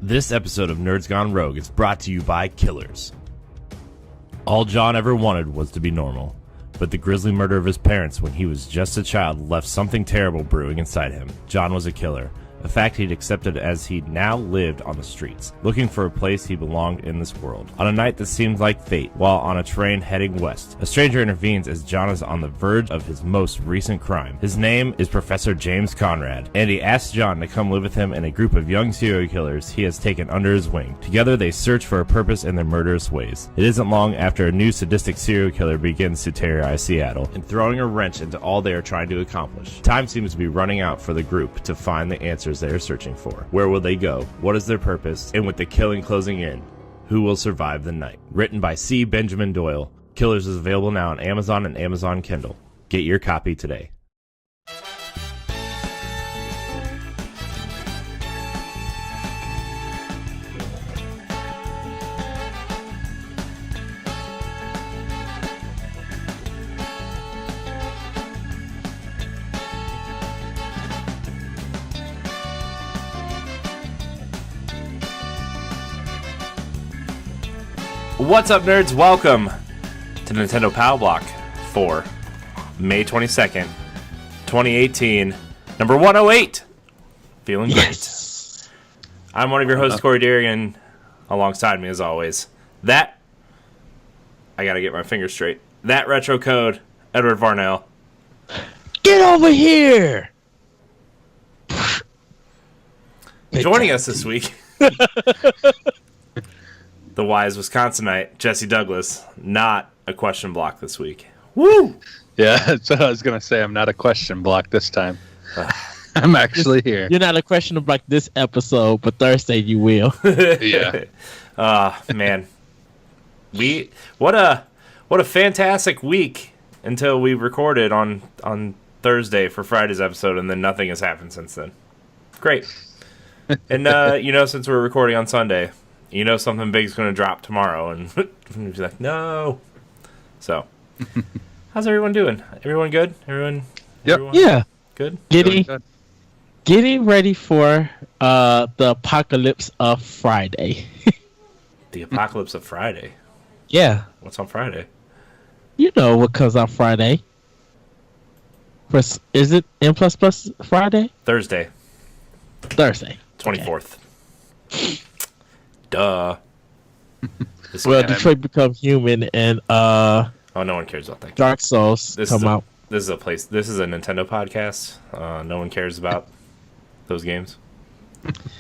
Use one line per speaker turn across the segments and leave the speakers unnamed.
This episode of Nerds Gone Rogue is brought to you by Killers. All John ever wanted was to be normal, but the grisly murder of his parents when he was just a child left something terrible brewing inside him. John was a killer, a fact he'd accepted as he now lived on the streets, looking for a place he belonged in this world. On a night that seemed like fate, while on a train heading west, a stranger intervenes as John is on the verge of his most recent crime. His name is Professor James Conrad, and he asks John to come live with him and a group of young serial killers he has taken under his wing. Together they search for a purpose in their murderous ways. It isn't long after a new sadistic serial killer begins to terrorize Seattle, and throwing a wrench into all they are trying to accomplish. Time seems to be running out for the group to find the answers they are searching for. Where will they go? What is their purpose? And with the killing closing in, who will survive the night? Written by C. Benjamin Doyle, Killers is available now on Amazon and Amazon Kindle. Get your copy today. What's up, nerds? Welcome to Nintendo Pow Block for May 22nd, 2018, number 108. Feeling great. I'm one of your hosts, Corey Dirrig, and alongside me, as always, I gotta get my fingers straight, that retro code, Edward Varnell.
Get over here!
Joining us this week, the wise Wisconsinite, Jesse Douglas, not a question block this week. Woo!
Yeah, that's what I was going to say. I'm not a question block this time. I'm actually here.
You're not a question block this episode, but Thursday you will.
Yeah.
Man. What a fantastic week until we recorded on Thursday for Friday's episode, and then nothing has happened since then. Great. And, since we're recording on Sunday, something big's going to drop tomorrow, and he's like, no. So, how's everyone doing? Everyone good?
Yep.
Everyone
Yeah.
good?
Getting ready for the apocalypse of Friday.
The apocalypse of Friday?
Yeah.
What's on Friday?
You know what comes on Friday. Is it N++ Friday?
Thursday. 24th.
Okay.
Duh.
Well, Detroit Become Human and
no one cares about that.
Dark Souls come out.
This is a Nintendo podcast. No one cares about those games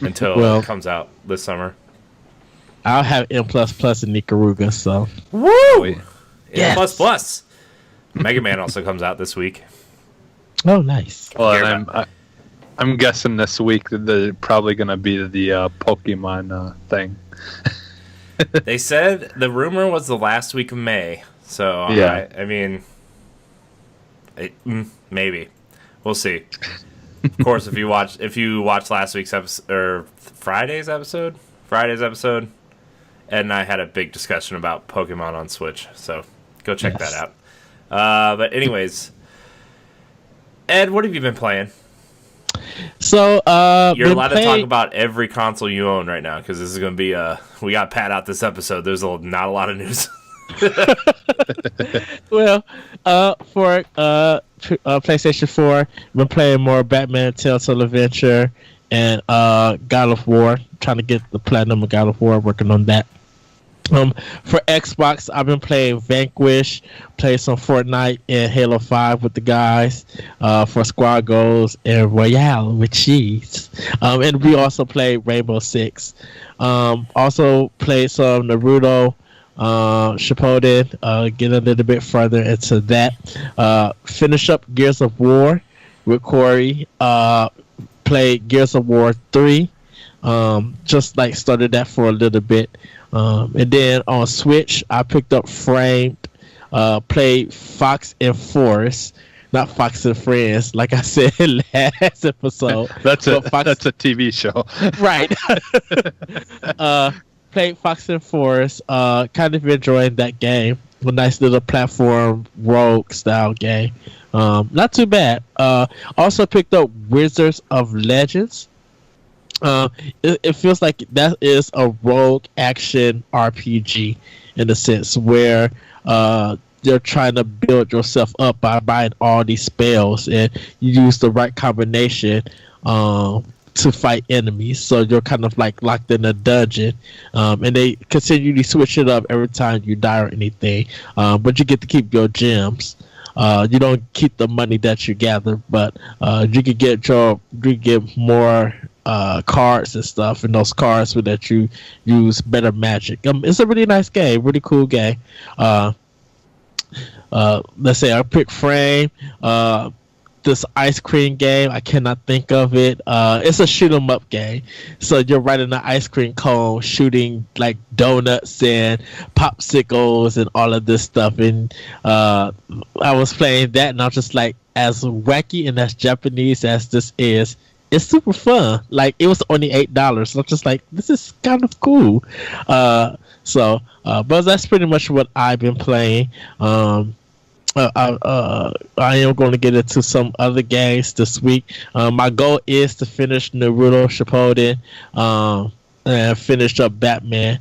until it comes out this summer.
I'll have N++ in Nicaruga, so.
Woo!
Yes.
N++. Mega Man also comes out this week.
Oh, nice.
Well, I'm guessing this week that they're probably going to be the Pokemon thing.
They said the rumor was the last week of May. So,
yeah.
I mean, maybe. We'll see. Of course, if you watch last week's episode, or Friday's episode, Ed and I had a big discussion about Pokemon on Switch. So, go check that out. But anyways, Ed, what have you been playing?
So,
you're allowed to talk about every console you own right now, because this is going to be we got Pat out this episode. There's not a lot of news.
Well, for PlayStation 4, I've been playing more Batman Telltale Adventure and God of War. Trying to get the platinum of God of War, working on that. For Xbox, I've been playing Vanquish, playing some Fortnite and Halo 5 with the guys, for Squad Goals and Royale with cheese. And we also played Rainbow Six. Also played some Naruto, Shippuden, get a little bit further into that. Finish up Gears of War with Corey, played Gears of War 3. Just started that for a little bit. And then on Switch, I picked up Framed, played Fox and Forest, not Fox and Friends, like I said last episode.
That's a TV show.
Right. Played Fox and Forest, kind of enjoying that game. A nice little platform rogue style game. Not too bad. Also picked up Wizards of Legends. It feels like that is a rogue action RPG in a sense where you're trying to build yourself up by buying all these spells, and you use the right combination to fight enemies. So you're kind of like locked in a dungeon, and they continually switch it up every time you die or anything. But you get to keep your gems. You don't keep the money that you gather, but you can get more cards and stuff, and those cards will let you use better magic. It's a really nice game, really cool game. Let's say I pick Frame. This ice cream game, I cannot think of it. It's a shoot 'em up game. So you're riding an ice cream cone, shooting like donuts and popsicles and all of this stuff. And I was playing that, and I was just like, as wacky and as Japanese as this is, it's super fun. Like, it was only $8. So I'm just like, this is kind of cool. But that's pretty much what I've been playing. I am going to get into some other games this week. My goal is to finish Naruto Shippuden and finish up Batman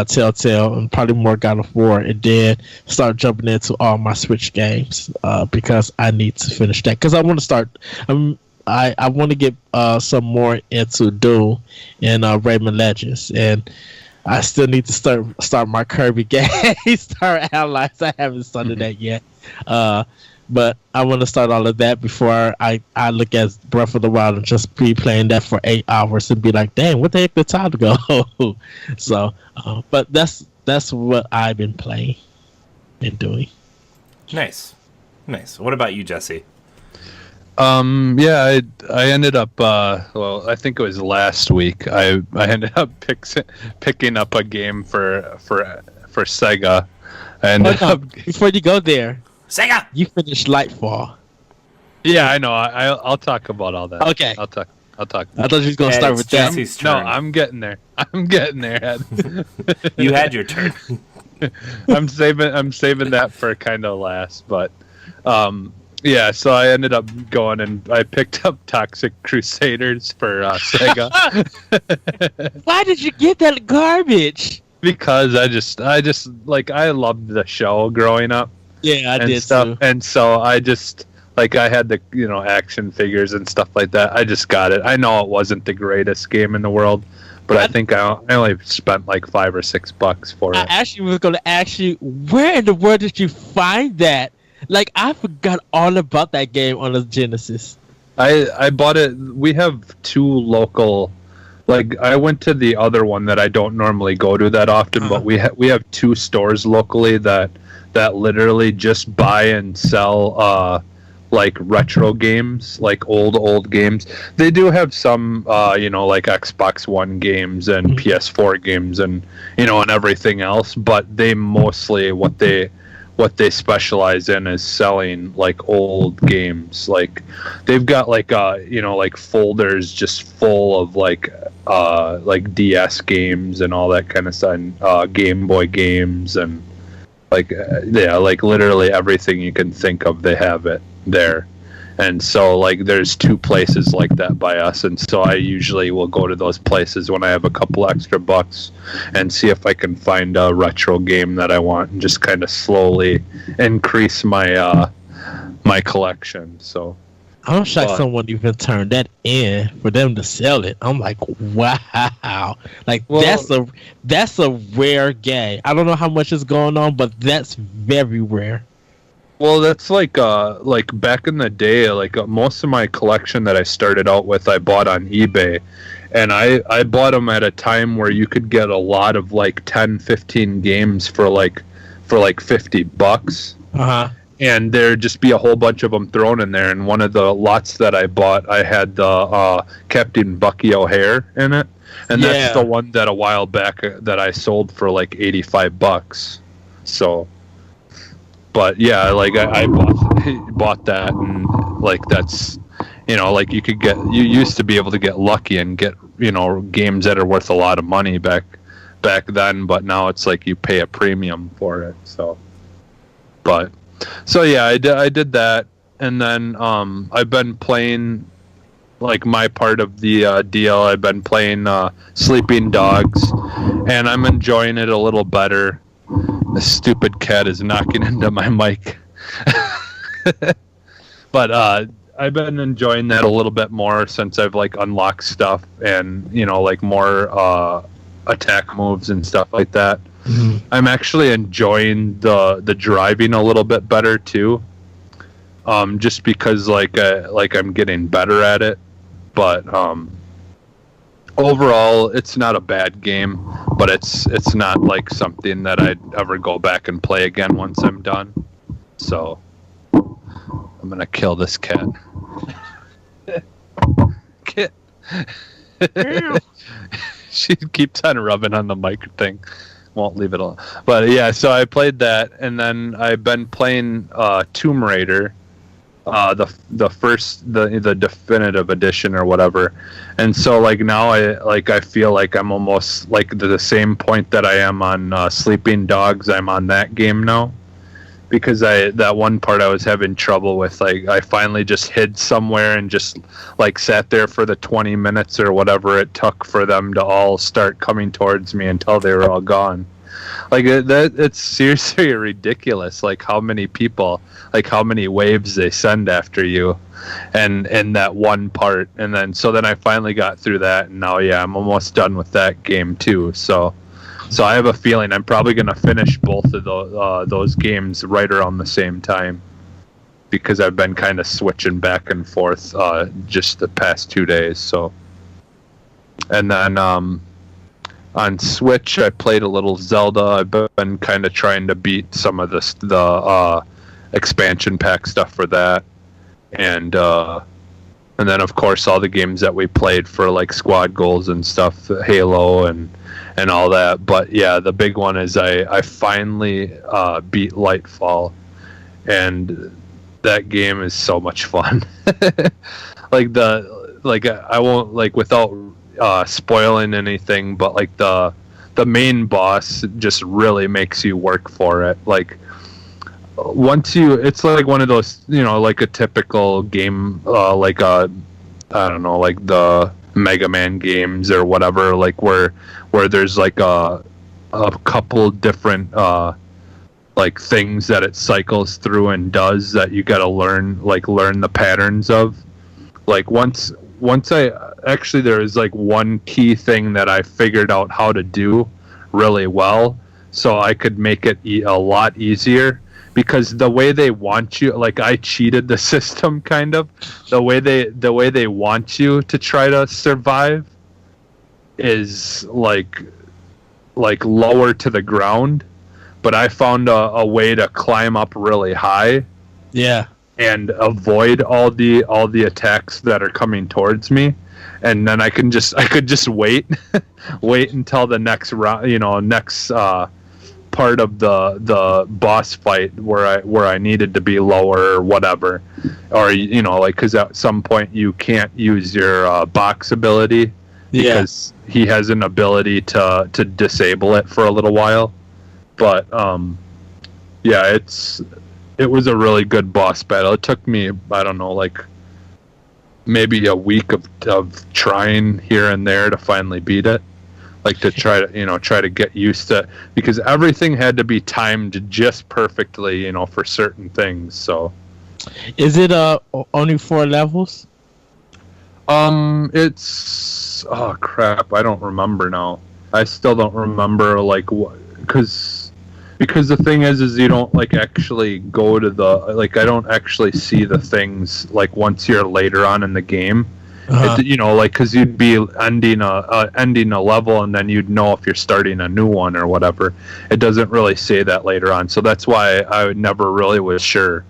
Telltale, and probably more God of War, and then start jumping into all my Switch games because I need to finish that. Because I want to start. I want to get some more into Doom and Rayman Legends, and I still need to start my Kirby game, Star Allies. I haven't started that yet. But I want to start all of that before I look at Breath of the Wild and just be playing that for 8 hours and be like, dang, what the heck, the time to go? So, but that's what I've been playing and doing.
Nice. What about you, Jesse?
Yeah, I ended up. Well, I think it was last week. I ended up picking up a game for Sega.
Before you go there,
Sega,
you finished Lightfall.
Yeah, I know. I'll talk about all that.
Okay.
I'll talk.
I thought you was gonna start with that.
Jesse's turn.
No, I'm getting there.
You had your turn.
I'm saving that for kind of last, but yeah. So I ended up going and I picked up Toxic Crusaders for Sega.
Why did you get that garbage?
Because I just like, I loved the show growing up.
Yeah, I did
stuff,
too.
and so I just, like, I had the action figures and stuff like that. I just got it. I know it wasn't the greatest game in the world, but I think I only spent like $5 or $6 for it.
I actually was going to ask you, where in the world did you find that? Like, I forgot all about that game on the Genesis.
I bought it. We have two local. Like, I went to the other one that I don't normally go to that often, but we have two stores locally that literally just buy and sell like retro games, like old games. They do have some like Xbox One games and PS4 games and and everything else, but they mostly what they specialize in is selling like old games. Like, they've got like like folders just full of like DS games and all that kind of stuff, and Game Boy games, and like like literally everything you can think of, they have it there. And so, like, there's two places like that by us, and so I usually will go to those places when I have a couple extra bucks and see if I can find a retro game that I want, and just kind of slowly increase my my collection. So
I'm shocked someone even turned that in for them to sell it. I'm like, wow. Like, that's a rare game. I don't know how much is going on, but that's very rare.
Well, that's like back in the day, like most of my collection that I started out with, I bought on eBay, and I bought them at a time where you could get a lot of like 10, 15 games for like $50. And there'd just be a whole bunch of them thrown in there. And one of the lots that I bought, I had the Captain Bucky O'Hare in it, and that's the one that a while back that I sold for like $85. So. But yeah, like I bought that, and like that's, like you used to be able to get lucky and get games that are worth a lot of money back then, but now it's like you pay a premium for it. So yeah, I did that, and then I've been playing like my part of the deal. I've been playing Sleeping Dogs, and I'm enjoying it a little better. The stupid cat is knocking into my mic. But I've been enjoying that a little bit more since I've like unlocked stuff and like more attack moves and stuff like that. Mm-hmm. I'm actually enjoying the driving a little bit better too. Just because like I'm getting better at it. But overall, it's not a bad game, but it's not like something that I'd ever go back and play again once I'm done. So I'm gonna kill this cat. Kit. She keeps on rubbing on the mic thing. Won't leave it alone. But yeah, so I played that, and then I've been playing Tomb Raider. The definitive edition or whatever, and so like now I feel like I'm almost like the same point that I am on Sleeping Dogs. I'm on that game now because that one part I was having trouble with. Like I finally just hid somewhere and just like sat there for the 20 minutes or whatever it took for them to all start coming towards me until they were all gone. Like it's seriously ridiculous. Like how many people, like how many waves they send after you, and that one part, and then I finally got through that, and now I'm almost done with that game too. So I have a feeling I'm probably gonna finish both of those games right around the same time, because I've been kind of switching back and forth just the past 2 days. So, and then on Switch, I played a little Zelda. I've been kind of trying to beat some of the expansion pack stuff for that, and then of course all the games that we played for like squad goals and stuff, Halo and all that. But yeah, the big one is I finally beat Lightfall, and that game is so much fun. I won't like without spoiling anything, but like the main boss just really makes you work for it. Like it's like one of those, like a typical game, like I don't know, like the Mega Man games or whatever, like where there's like a couple different like things that it cycles through and does that you got to learn the patterns of. Like once there is like one key thing that I figured out how to do really well, so I could make it a lot easier, because the way they want you, like I cheated the system kind of. The way they want you to try to survive is like lower to the ground, but I found a way to climb up really high. Yeah. And avoid all the attacks that are coming towards me, and then I could just wait until the next round, next part of the boss fight where I needed to be lower or whatever, or like because at some point you can't use your box ability because he has an ability to disable it for a little while, but it was a really good boss battle. It took me, I don't know, like maybe a week of trying here and there to finally beat it. Like to try to get used to it, because everything had to be timed just perfectly, for certain things. So,
is it only 4 levels?
It's crap. I don't remember now. I still don't remember because the thing is you don't like actually go to I don't actually see the things like once you're later on in the game. Because you'd be ending a level and then you'd know if you're starting a new one or whatever. It doesn't really say that later on, so that's why I never really was sure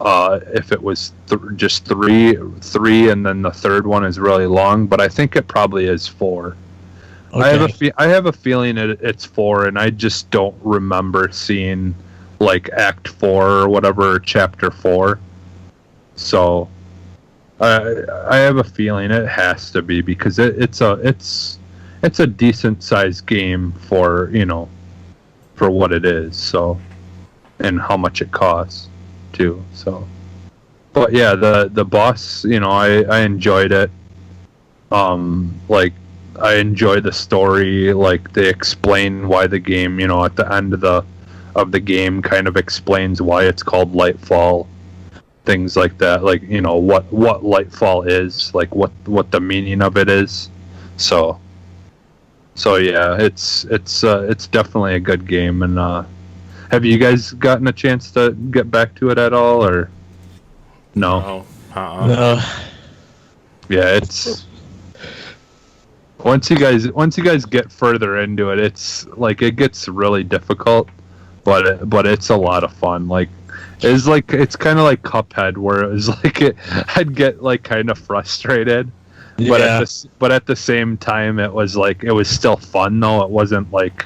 if it was just three, and then the third one is really long. But I think it probably is 4. Okay. I have a feeling it's 4, and I just don't remember seeing like Act 4 or whatever, Chapter 4. So I have a feeling it has to be, because it's a decent sized game for what it is. So, and how much it costs too. So, but yeah, the boss, I enjoyed it. Like I enjoy the story. Like they explain why the game, at the end of the game, kind of explains why it's called Lightfall. Things like that, like what Lightfall is, like what the meaning of it is. So yeah, it's definitely a good game. And have you guys gotten a chance to get back to it at all, or no?
No.
Yeah, it's once you guys get further into it, it's like it gets really difficult, but it's a lot of fun. Like it's kind of like Cuphead, where it was like I'd get like kind of frustrated, but at the same time it was still fun though. It wasn't like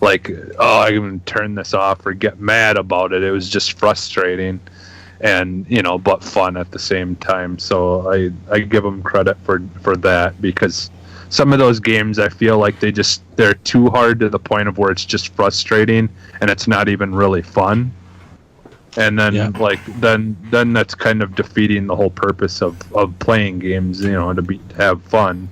oh, I can turn this off or get mad about it. It was just frustrating, and but fun at the same time. So I give them credit for that, because some of those games I feel like they're too hard to the point of where it's just frustrating and it's not even really fun. And then then that's kind of defeating the whole purpose of playing games, to have fun.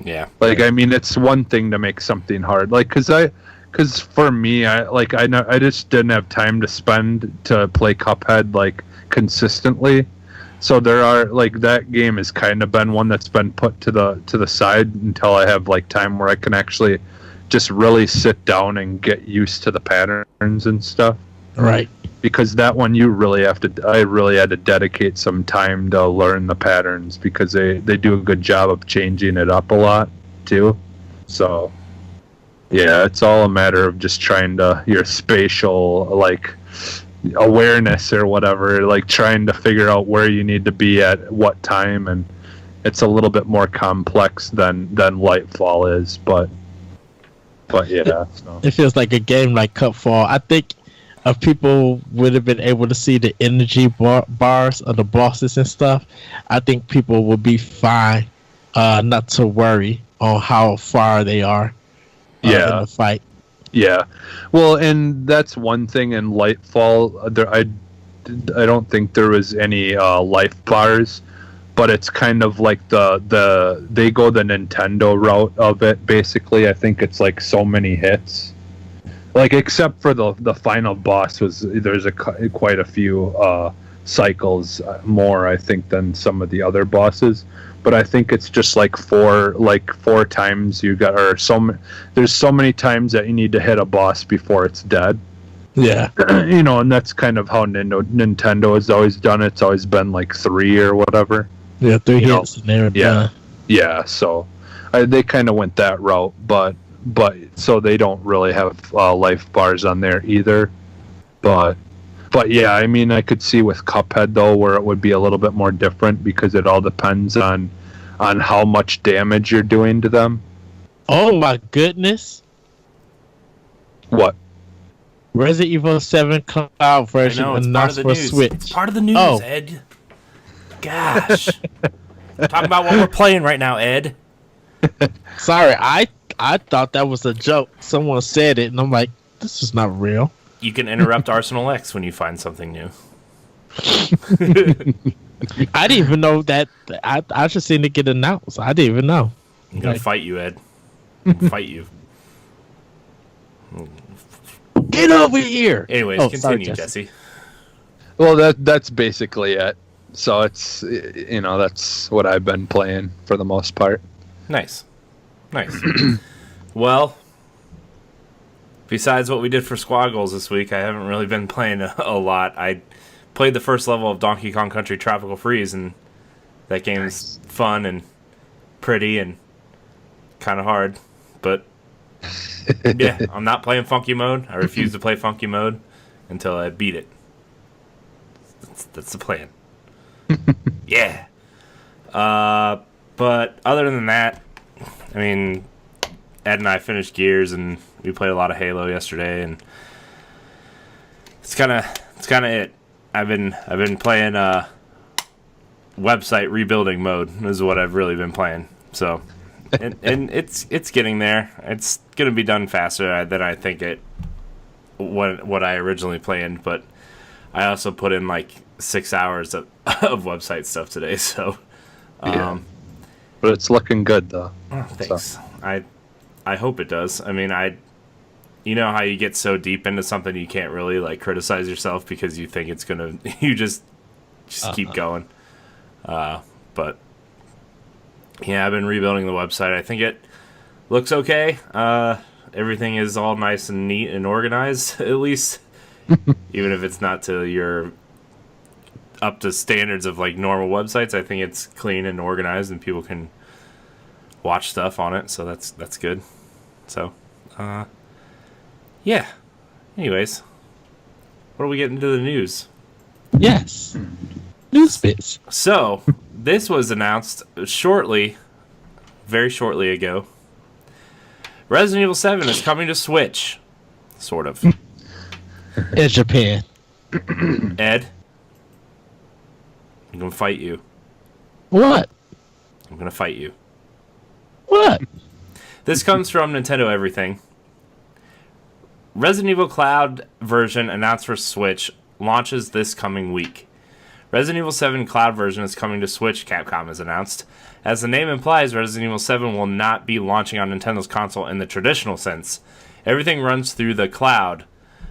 Yeah.
Like, I mean, it's one thing to make something hard, like because for me, I just didn't have time to spend to play Cuphead like consistently. So there are that game has kind of been one that's been put to the side until I have like time where I can actually just really sit down and get used to the patterns and stuff.
Right.
Because that one I really had to dedicate some time to learn the patterns, because they do a good job of changing it up a lot too. So yeah, it's all a matter of just trying to your spatial awareness or whatever, like trying to figure out where you need to be at what time, and it's a little bit more complex than Lightfall is, but yeah. So.
It feels like a game like Cupfall. I think if people would have been able to see the energy bars of the bosses and stuff, I think people would be fine, not to worry on how far they are in the fight.
Yeah, well, and that's one thing in Lightfall. I don't think there was any life bars, but it's kind of like they go the Nintendo route of it. Basically, I think it's like so many hits, like except for the final boss there's quite a few cycles more, I think, than some of the other bosses. But I think it's just like four times you got, there's so many times that you need to hit a boss before it's dead.
Yeah.
And that's kind of how Nintendo has always done it. It's always been like 3 or whatever.
Yeah, 3 hits and they're done.
Yeah, so they kind of went that route, but so they don't really have life bars on there either. But yeah, I mean, I could see with Cuphead though, where it would be a little bit more different, because it all depends on how much damage you're doing to them.
Oh my goodness!
What?
Resident Evil 7 Cloud version announced for Switch.
It's part of the news, Ed. Gosh, talk about what we're playing right now, Ed.
Sorry, I thought that was a joke. Someone said it, and I'm like, this is not real.
You can interrupt Arsenal X when you find something new.
I didn't even know that. I just seen it get announced. I didn't even know.
I'm gonna fight you, Ed. I'm gonna fight you.
Get over here.
Anyways, continue, sorry, Jesse.
Well, that's basically it. So it's that's what I've been playing for the most part.
Nice. Well, besides what we did for squad goals this week, I haven't really been playing a lot. I played the first level of Donkey Kong Country Tropical Freeze, and that game is fun and pretty and kind of hard. But yeah, I'm not playing Funky Mode. I refuse to play Funky Mode until I beat it. That's the plan. Yeah. But other than that, I mean, Ed and I finished Gears, and we played a lot of Halo yesterday, and it's kind of it. I've been playing website rebuilding mode is what I've really been playing. So, and it's getting there. It's gonna be done faster than I think what I originally planned. But I also put in like 6 hours of website stuff today. So,
But it's looking good though.
Oh, thanks. So. I hope it does. I mean, you know how you get so deep into something you can't really like criticize yourself because you think it's gonna. You just keep going. But yeah, I've been rebuilding the website. I think it looks okay. Everything is all nice and neat and organized, at least, even if it's not to your up to standards of like normal websites. I think it's clean and organized, and people can watch stuff on it. So that's good. So, yeah. Anyways, what are we getting into the news?
Yes, news bits.
So this was announced very shortly ago. Resident Evil 7 is coming to Switch. Sort of.
In Japan.
Ed, I'm going to fight you.
What?
I'm going to fight you.
What?
This comes from Nintendo Everything. Resident Evil Cloud version announced for Switch launches this coming week. Resident Evil 7 Cloud version is coming to Switch, Capcom has announced. As the name implies, Resident Evil 7 will not be launching on Nintendo's console in the traditional sense. Everything runs through the cloud.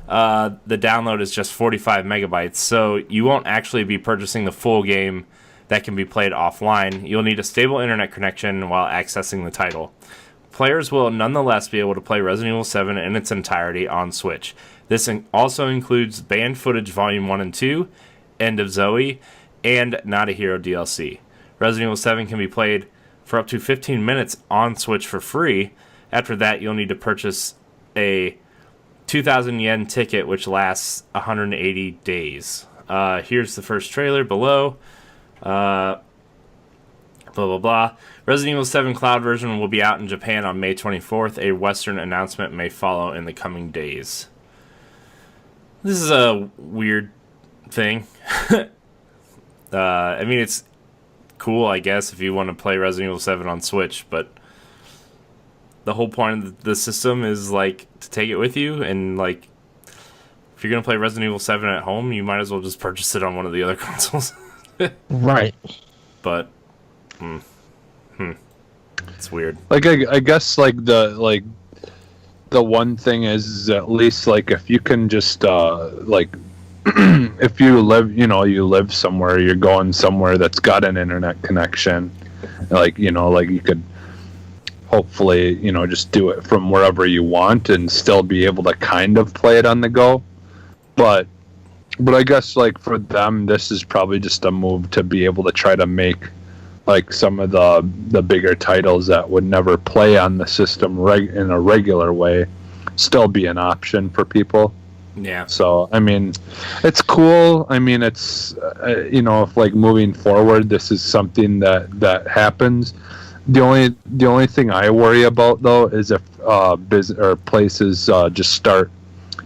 The download is just 45 megabytes, so you won't actually be purchasing the full game that can be played offline. You'll need a stable internet connection while accessing the title. Players will nonetheless be able to play Resident Evil 7 in its entirety on Switch. This also includes banned footage Volume 1 and 2, End of Zoe, and Not a Hero DLC. Resident Evil 7 can be played for up to 15 minutes on Switch for free. After that, you'll need to purchase a 2,000 yen ticket, which lasts 180 days. Here's the first trailer below. Blah, blah, blah. Resident Evil 7 Cloud version will be out in Japan on May 24th. A Western announcement may follow in the coming days. This is a weird thing. I mean, it's cool, I guess, if you want to play Resident Evil 7 on Switch, but the whole point of the system is, like, to take it with you, and, like, if you're going to play Resident Evil 7 at home, you might as well just purchase it on one of the other consoles.
Right.
But, it's weird.
Like, I guess, like, the one thing is at least, like, if you can just, like, if you live somewhere, you're going somewhere that's got an internet connection, like, like you could hopefully, just do it from wherever you want and still be able to kind of play it on the go. But I guess, like, for them, this is probably just a move to be able to try to make, like, some of the bigger titles that would never play on the system in a regular way still be an option for people.
Yeah.
So, I mean, it's cool. I mean, it's, if, like, moving forward, this is something that happens. The only thing I worry about, though, is if places just start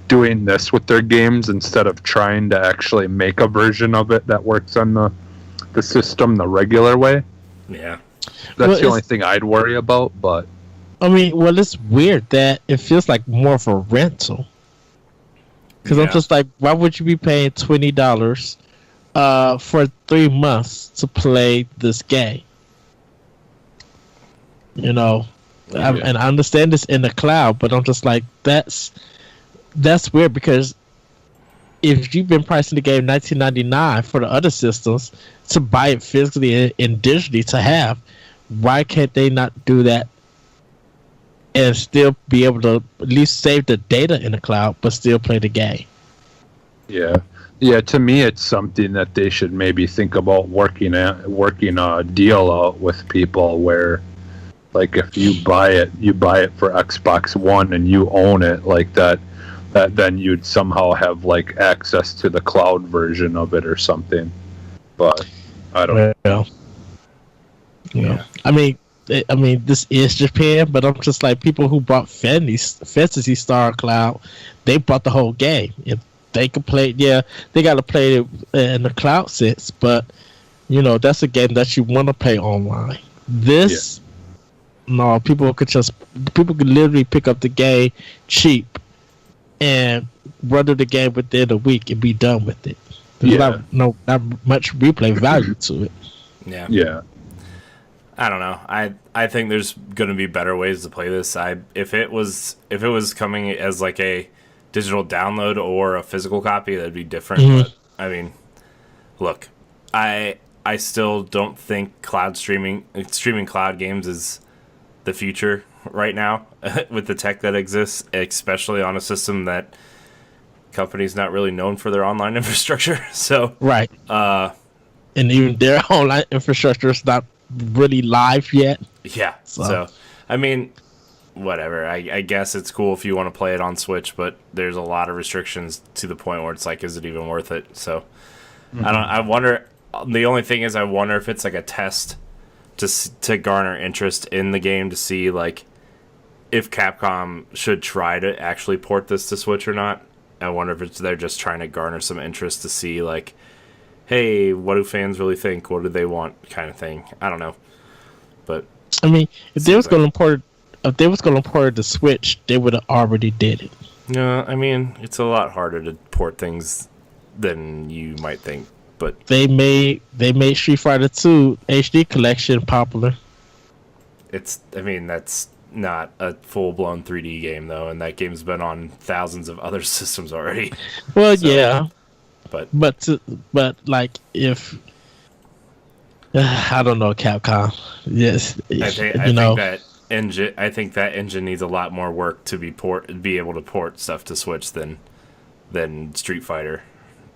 doing this with their games instead of trying to actually make a version of it that works on the system the regular way.
Yeah.
That's the only thing I'd worry about, but...
I mean, well, it's weird that it feels like more of a rental. Because I'm just like, why would you be paying $20 for 3 months to play this game? And I understand this in the cloud, but I'm just like, that's weird, because if you've been pricing the game $19.99 for the other systems to buy it physically and digitally to have, why can't they not do that and still be able to at least save the data in the cloud, but still play the game?
Yeah. To me, it's something that they should maybe think about working a deal out with people where, like, if you buy it for Xbox One and you own it, like that then you'd somehow have, like, access to the cloud version of it or something. But I don't know.
Yeah. I mean, this is Japan, but I'm just like, people who bought Fantasy Star Cloud, they bought the whole game. If they could play, they got to play it in the cloud sense, but that's a game that you want to play online. No, people could literally pick up the game cheap and run the game within a week and be done with it. There's not much replay value to it.
Yeah.
Yeah.
I don't know. I think there's going to be better ways to play this. If it was coming as like a digital download or a physical copy, that'd be different.
Mhm.
But I mean, look, I still don't think streaming cloud games is the future right now with the tech that exists, especially on a system that company's not really known for their online infrastructure. So
Right. And even their online infrastructure is not really live yet.
yeah.
So-
So I mean, whatever. I guess it's cool if you want to play it on Switch, but there's a lot of restrictions to the point where it's like, is it even worth it? So I wonder. The only thing is, I wonder if it's like a test to garner interest in the game to see like if Capcom should try to actually port this to Switch or not. I wonder if they're just trying to garner some interest to see like, hey, what do fans really think? What do they want? Kind of thing. I don't know, but
I mean, if they was
Seems
going to port it to Switch, they would have already did it.
no. I mean, it's a lot harder to port things than you might think. But
They made Street Fighter 2 HD collection popular.
that's not a full-blown 3D game though, and that game's been on thousands of other systems already.
Well,
So,
yeah,
But
but like if I don't know, Capcom. Yes,
I think that engine needs a lot more work to be able to port stuff to Switch than Street Fighter.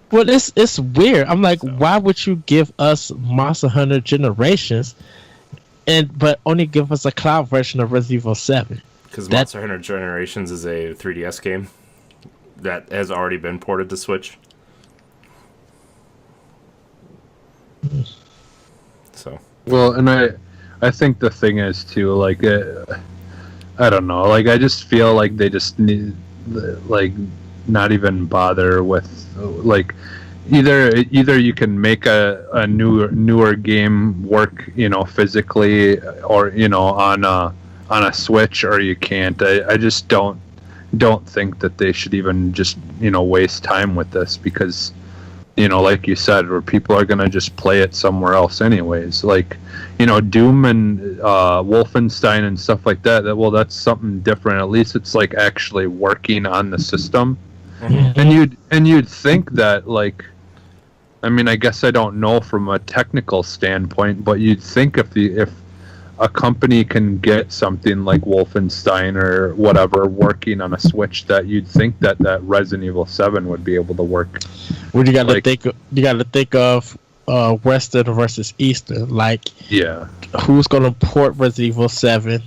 Well, it's weird. I'm like,
So.
why would you give us Monster Hunter Generations, but only give us a cloud version of Resident Evil 7?
Because Monster Hunter Generations is a 3DS game that has already been ported to Switch. So
Well, and I think the thing is too, like, I don't know, like, I just feel like they just need, like, not even bother with, like, either you can make a newer game work, physically, or on a Switch, or you can't. I just don't think that they should even just waste time with this, because like you said, where people are gonna just play it somewhere else anyways. Like, Doom and Wolfenstein and stuff like that. Well, that's something different. At least it's like actually working on the system. And you'd think that, like, I mean, I guess I don't know from a technical standpoint, but you'd think if a company can get something like Wolfenstein or whatever working on a Switch, that you'd think that Resident Evil 7 would be able to work.
Well, you got to
Like-
think of Western versus Eastern. Like,
Yeah.
who's gonna port Resident Evil 7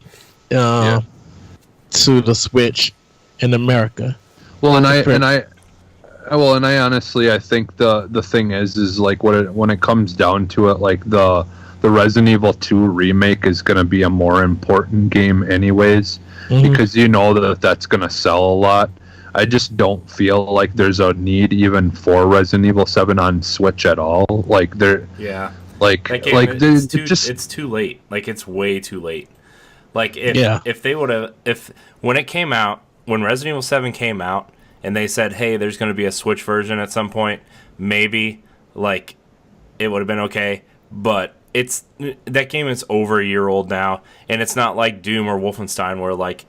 to the Switch in America?
Well, and I honestly, I think the thing is like when it comes down to it, like the Resident Evil 2 remake is going to be a more important game anyways, because that's going to sell a lot. I just don't feel like there's a need even for Resident Evil 7 on Switch at all. Like
yeah,
like
that game,
like
it's too late. Like, it's way too late. Like, if they would have, when Resident Evil 7 came out and they said, hey, there's going to be a Switch version at some point, maybe, like, it would have been okay. But that game is over a year old now, and it's not like Doom or Wolfenstein where, like,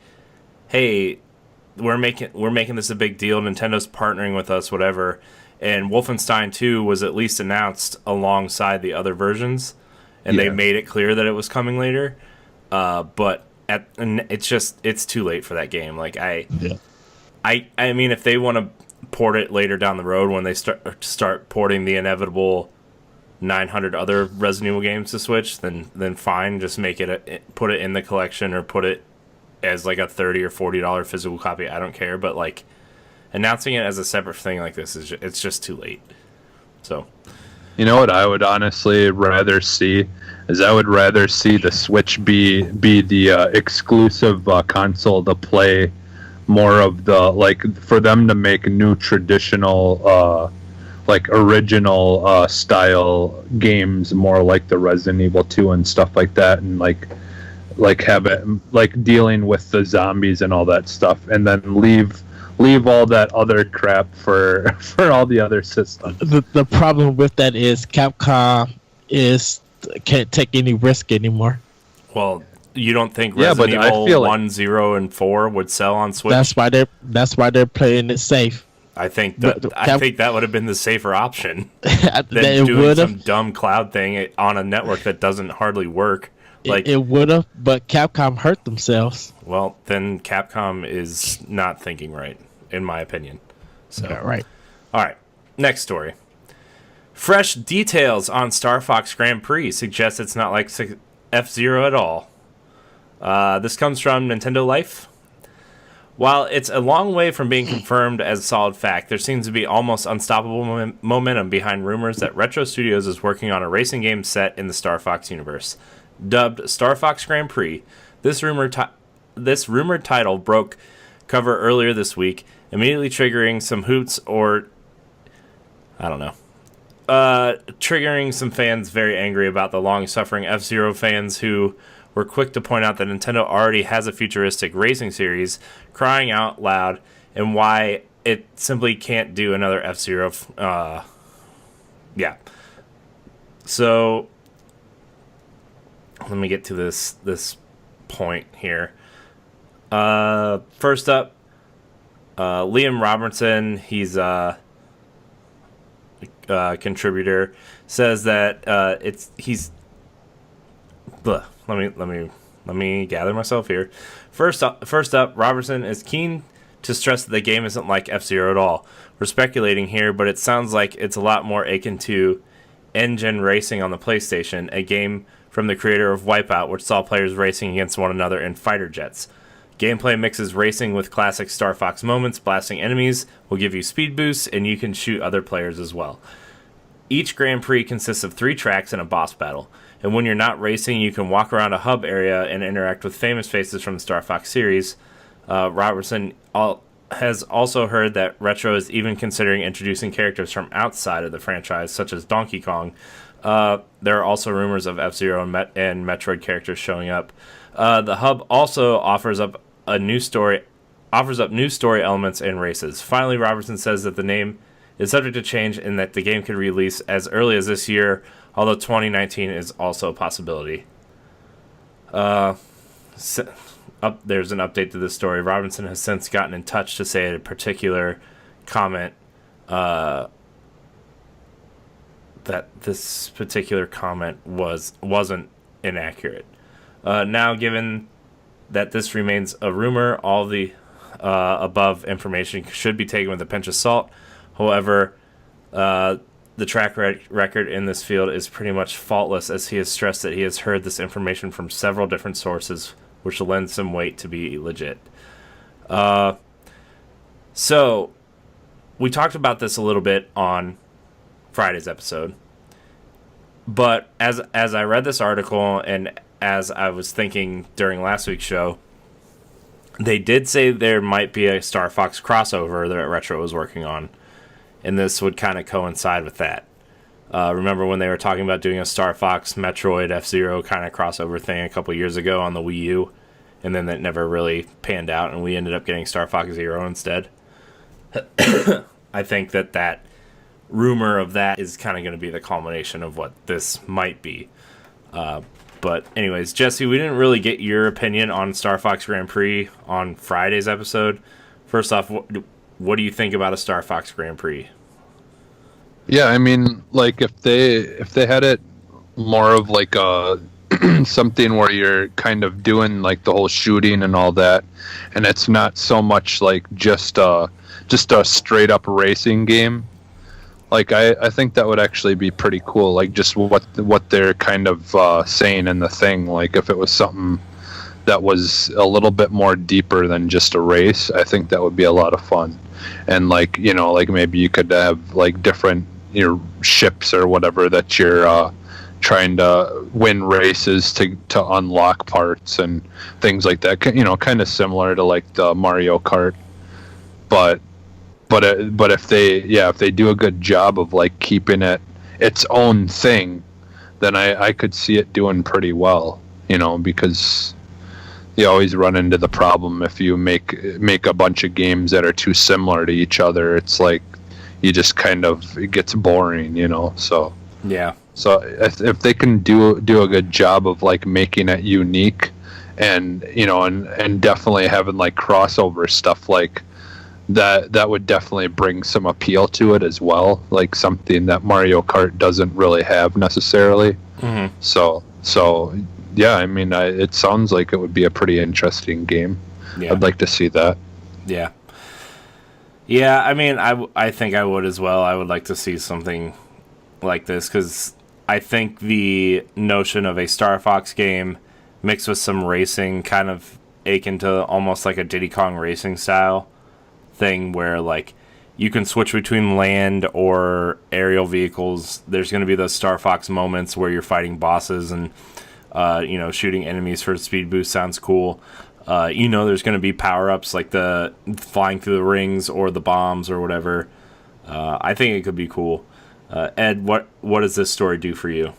hey, we're making this a big deal, Nintendo's partnering with us, whatever. And Wolfenstein 2 was at least announced alongside the other versions, and they made it clear that it was coming later. But it's too late for that game. Like, I mean, if they want to port it later down the road, when they start porting the inevitable 900 other Resident Evil games to Switch, then fine, just put it in the collection, or put it as like a $30 or $40 physical copy. I don't care, but like, announcing it as a separate thing like this it's just too late. So,
what I would honestly rather see is I would rather see the Switch be the exclusive console to play more of the, like, for them to make new traditional like original style games, more like the Resident Evil 2 and stuff like that, and like have it like dealing with the zombies and all that stuff, and then leave all that other crap for all the other systems.
The problem with that is Capcom can't take any risk anymore.
Well, you don't think
Yeah, but
Resident
I
Evil
feel like-
1, 0, and 4 would sell on Switch?
That's why they're playing it safe.
I think that would have been the safer option than
It
doing
would
some
have.
dumb cloud thing on a network that doesn't hardly work. Like,
It would have, but Capcom hurt themselves.
well, then Capcom is not thinking right, in my opinion. So,
Yeah, right.
all right, next story. Fresh details on Star Fox Grand Prix suggests it's not like F-Zero at all. This comes from Nintendo Life. While it's a long way from being confirmed as a solid fact, there seems to be almost unstoppable momentum behind rumors that Retro Studios is working on a racing game set in the Star Fox universe. Dubbed Star Fox Grand Prix, this rumored title broke cover earlier this week, immediately triggering some hoots or... I don't know. Triggering some fans very angry about the long-suffering F-Zero fans who were quick to point out that Nintendo already has a futuristic racing series, crying out loud, and why it simply can't do another F-Zero. Yeah. So, let me get to this point here. First up, Liam Robertson, he's a contributor, says that he's... Blah. Let me gather myself here. First up, Robertson is keen to stress that the game isn't like F-Zero at all. We're speculating here, but it sounds like it's a lot more akin to Engine Racing on the PlayStation, a game from the creator of Wipeout, which saw players racing against one another in fighter jets. Gameplay mixes racing with classic Star Fox moments. Blasting enemies will give you speed boosts, and you can shoot other players as well. Each Grand Prix consists of 3 tracks and a boss battle. And when you're not racing, you can walk around a hub area and interact with famous faces from the Star Fox series. Robertson has also heard that Retro is even considering introducing characters from outside of the franchise, such as Donkey Kong. There are also rumors of F-Zero and Metroid characters showing up. The hub also offers up new story elements and races. Finally, Robertson says that the name is subject to change and that the game could release as early as this year, although 2019 is also a possibility. There's an update to this story. Robinson has since gotten in touch to say a particular comment that this particular comment wasn't inaccurate. Now, given that this remains a rumor, all the above information should be taken with a pinch of salt. However, the track record in this field is pretty much faultless, as he has stressed that he has heard this information from several different sources, which lends some weight to be legit. So, we talked about this a little bit on Friday's episode, but as I read this article and as I was thinking during last week's show, they did say there might be a Star Fox crossover that Retro was working on. And this would kind of coincide with that. Remember when they were talking about doing a Star Fox, Metroid, F-Zero kind of crossover thing a couple years ago on the Wii U? And then that never really panned out, and we ended up getting Star Fox Zero instead. I think that rumor of that is kind of going to be the culmination of what this might be. But anyways, Jesse, we didn't really get your opinion on Star Fox Grand Prix on Friday's episode. First off, what do you think about a Star Fox Grand Prix?
Yeah, I mean, like if they had it more of like a something where you're kind of doing like the whole shooting and all that, and it's not so much like just a straight up racing game. Like I think that would actually be pretty cool. Like just what they're kind of saying in the thing. Like if it was something that was a little bit more deeper than just a race, I think that would be a lot of fun. And like, you know, like maybe you could have like different, you know, ships or whatever that you're trying to win races to unlock parts and things like that. You know, kind of similar to like the Mario Kart. But if they do a good job of like keeping it its own thing, then I could see it doing pretty well. You know, because you always run into the problem if you make a bunch of games that are too similar to each other. It's like you just kind of, it gets boring, you know. So
Yeah.
So if they can do a good job of like making it unique, and and definitely having like crossover stuff like that would definitely bring some appeal to it as well, like something that Mario Kart doesn't really have necessarily.
Mm-hmm.
So yeah, I mean, it sounds like it would be a pretty interesting game.
Yeah.
I'd like to see that.
Yeah. Yeah, I mean, I think I would as well. I would like to see something like this, because I think the notion of a Star Fox game mixed with some racing, kind of akin to almost like a Diddy Kong racing style thing, where like you can switch between land or aerial vehicles. There's going to be those Star Fox moments where you're fighting bosses and shooting enemies for speed boost sounds cool. There's going to be power-ups like the flying through the rings or the bombs or whatever. I think it could be cool. Ed, what does this story do for you?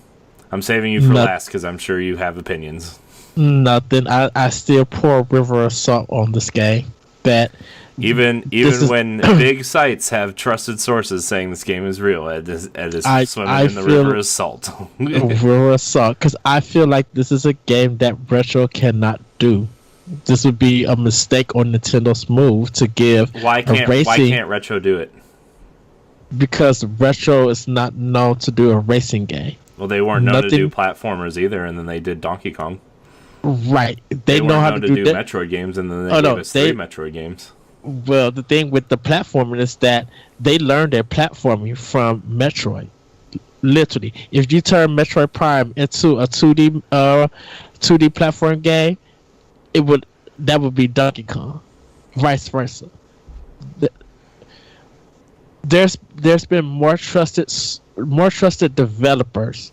I'm saving you for last because I'm sure you have opinions.
Nothing. I still pour a river of salt on this game. That
even when big sites have trusted sources saying this game is real, Ed is swimming in the river of salt.
River of salt, because I feel like this is a game that Retro cannot do. This would be a mistake on Nintendo's move to give.
Why can't Retro do it?
Because Retro is not known to do a racing game.
Well, they weren't known to do platformers either, and then they did Donkey Kong.
Right. They know how to do that.
Metroid games, and then they gave us 3 Metroid games.
Well, the thing with the platforming is that they learned their platforming from Metroid. Literally, if you turn Metroid Prime into a 2D platform game, that would be Donkey Kong, vice versa. There's been more trusted developers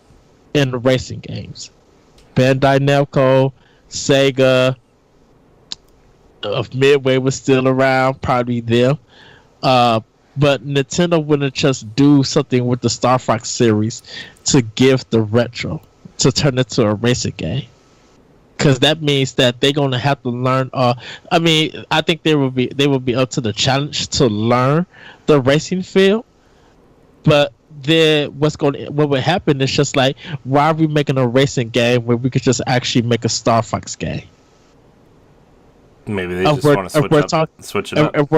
in the racing games. Bandai Namco, Sega, Midway was still around, probably them. But Nintendo wouldn't just do something with the Star Fox series to give the Retro to turn it to a racing game. Because that means that they're gonna have to learn. I think they will be up to the challenge to learn the racing field. But then what would happen is just like, why are we making a racing game when we could just actually make a Star Fox game?
Maybe they just want to switch it up.
If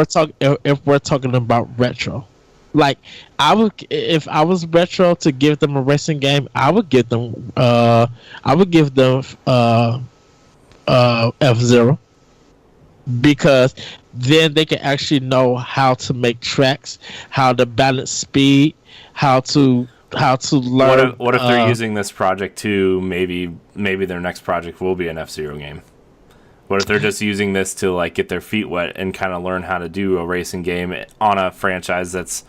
we're talking about Retro, like if I was Retro to give them a racing game, I would give them F-Zero, because then they can actually know how to make tracks, how to balance speed, how to learn.
What if they're using this project to maybe their next project will be an F-Zero game? What if they're just using this to like get their feet wet and kind of learn how to do a racing game on a franchise that's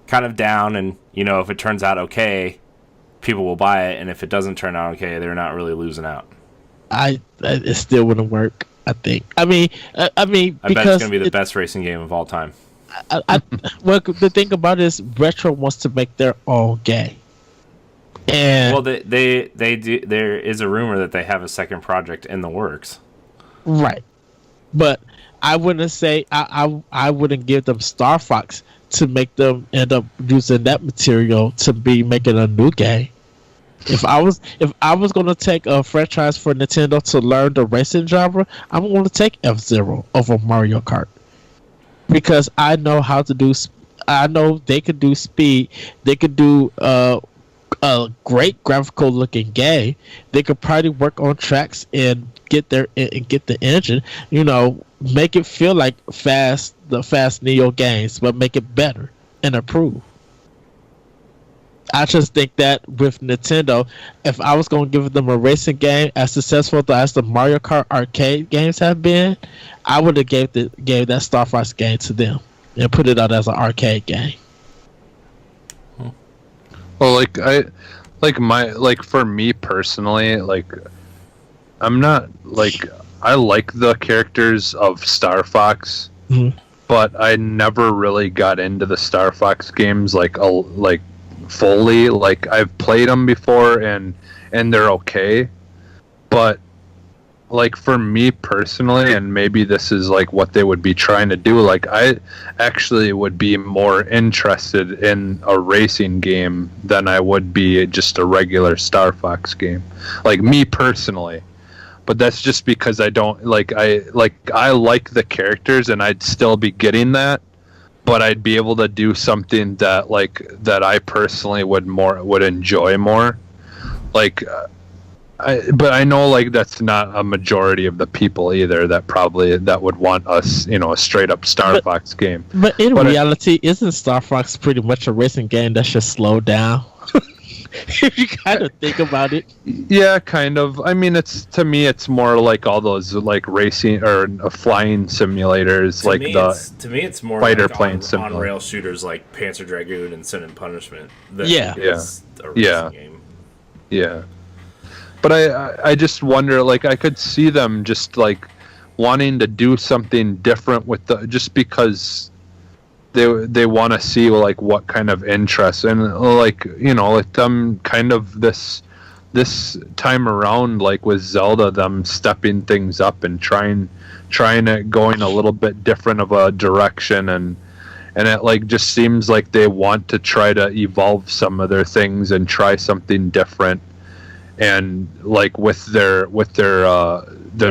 kind of down, and if it turns out okay, people will buy it, and if it doesn't turn out okay, they're not really losing out.
It still wouldn't work, I think. I bet
it's gonna be the best racing game of all time.
Well, the thing about it is Retro wants to make their own game. And
well, they do. There is a rumor that they have a second project in the works.
Right, but I wouldn't say I wouldn't give them Star Fox to make them end up using that material to be making a new game. If I was gonna take a franchise for Nintendo to learn the racing genre, I'm gonna take F-Zero over Mario Kart, because I know how to do. I know they could do speed. They could do a great graphical looking game. They could probably work on tracks and get the engine. Make it feel like the fast Neo games, but make it better and improve. I just think that with Nintendo, if I was going to give them a racing game as successful as the Mario Kart arcade games have been, I would have gave that Star Fox game to them and put it out as an arcade game.
Well, for me personally, I'm not I like the characters of Star Fox, but I never really got into the Star Fox games fully. I've played them before and they're okay, but like for me personally, and maybe this is like what they would be trying to do, like I actually would be more interested in a racing game than I would be just a regular Star Fox game, like me personally. But that's just because I don't like I like the characters, and I'd still be getting that, but I'd be able to do something that I personally would enjoy more, like. But I know like that's not a majority of the people either that would want us, a straight up Star Fox game.
But in reality, isn't Star Fox pretty much a racing game that's just slowed down? If you kind of think about it.
Yeah, kind of. I mean, to me, it's more like all those like racing or flying simulators,
to me, it's more
fighter
like
plane
on rail shooters like Panzer Dragoon and Sin and Punishment. That
Yeah.
is a racing game.
Yeah. But I just wonder, like, I could see them just, like, wanting to do something different with just because they want to see, like, what kind of interest. And, like, like them kind of this time around, like, with Zelda, them stepping things up and trying it going a little bit different of a direction. And it, like, just seems like they want to try to evolve some of their things and try something different. And like with their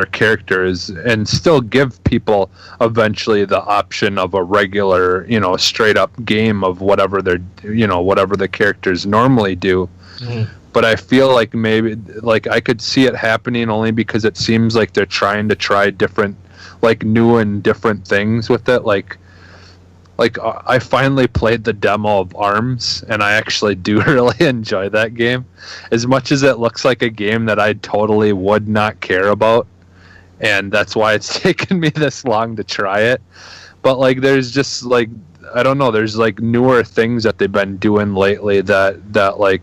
characters, and still give people eventually the option of a regular, straight up game of whatever whatever the characters normally do. Mm-hmm. But I feel like maybe like I could see it happening only because it seems like they're trying to try different, like new and different things with it. Like I finally played the demo of ARMS, and I actually do really enjoy that game. As much as it looks like a game that I totally would not care about, and that's why it's taken me this long to try it. But like, there's just like, I don't know, there's like newer things that they've been doing lately that like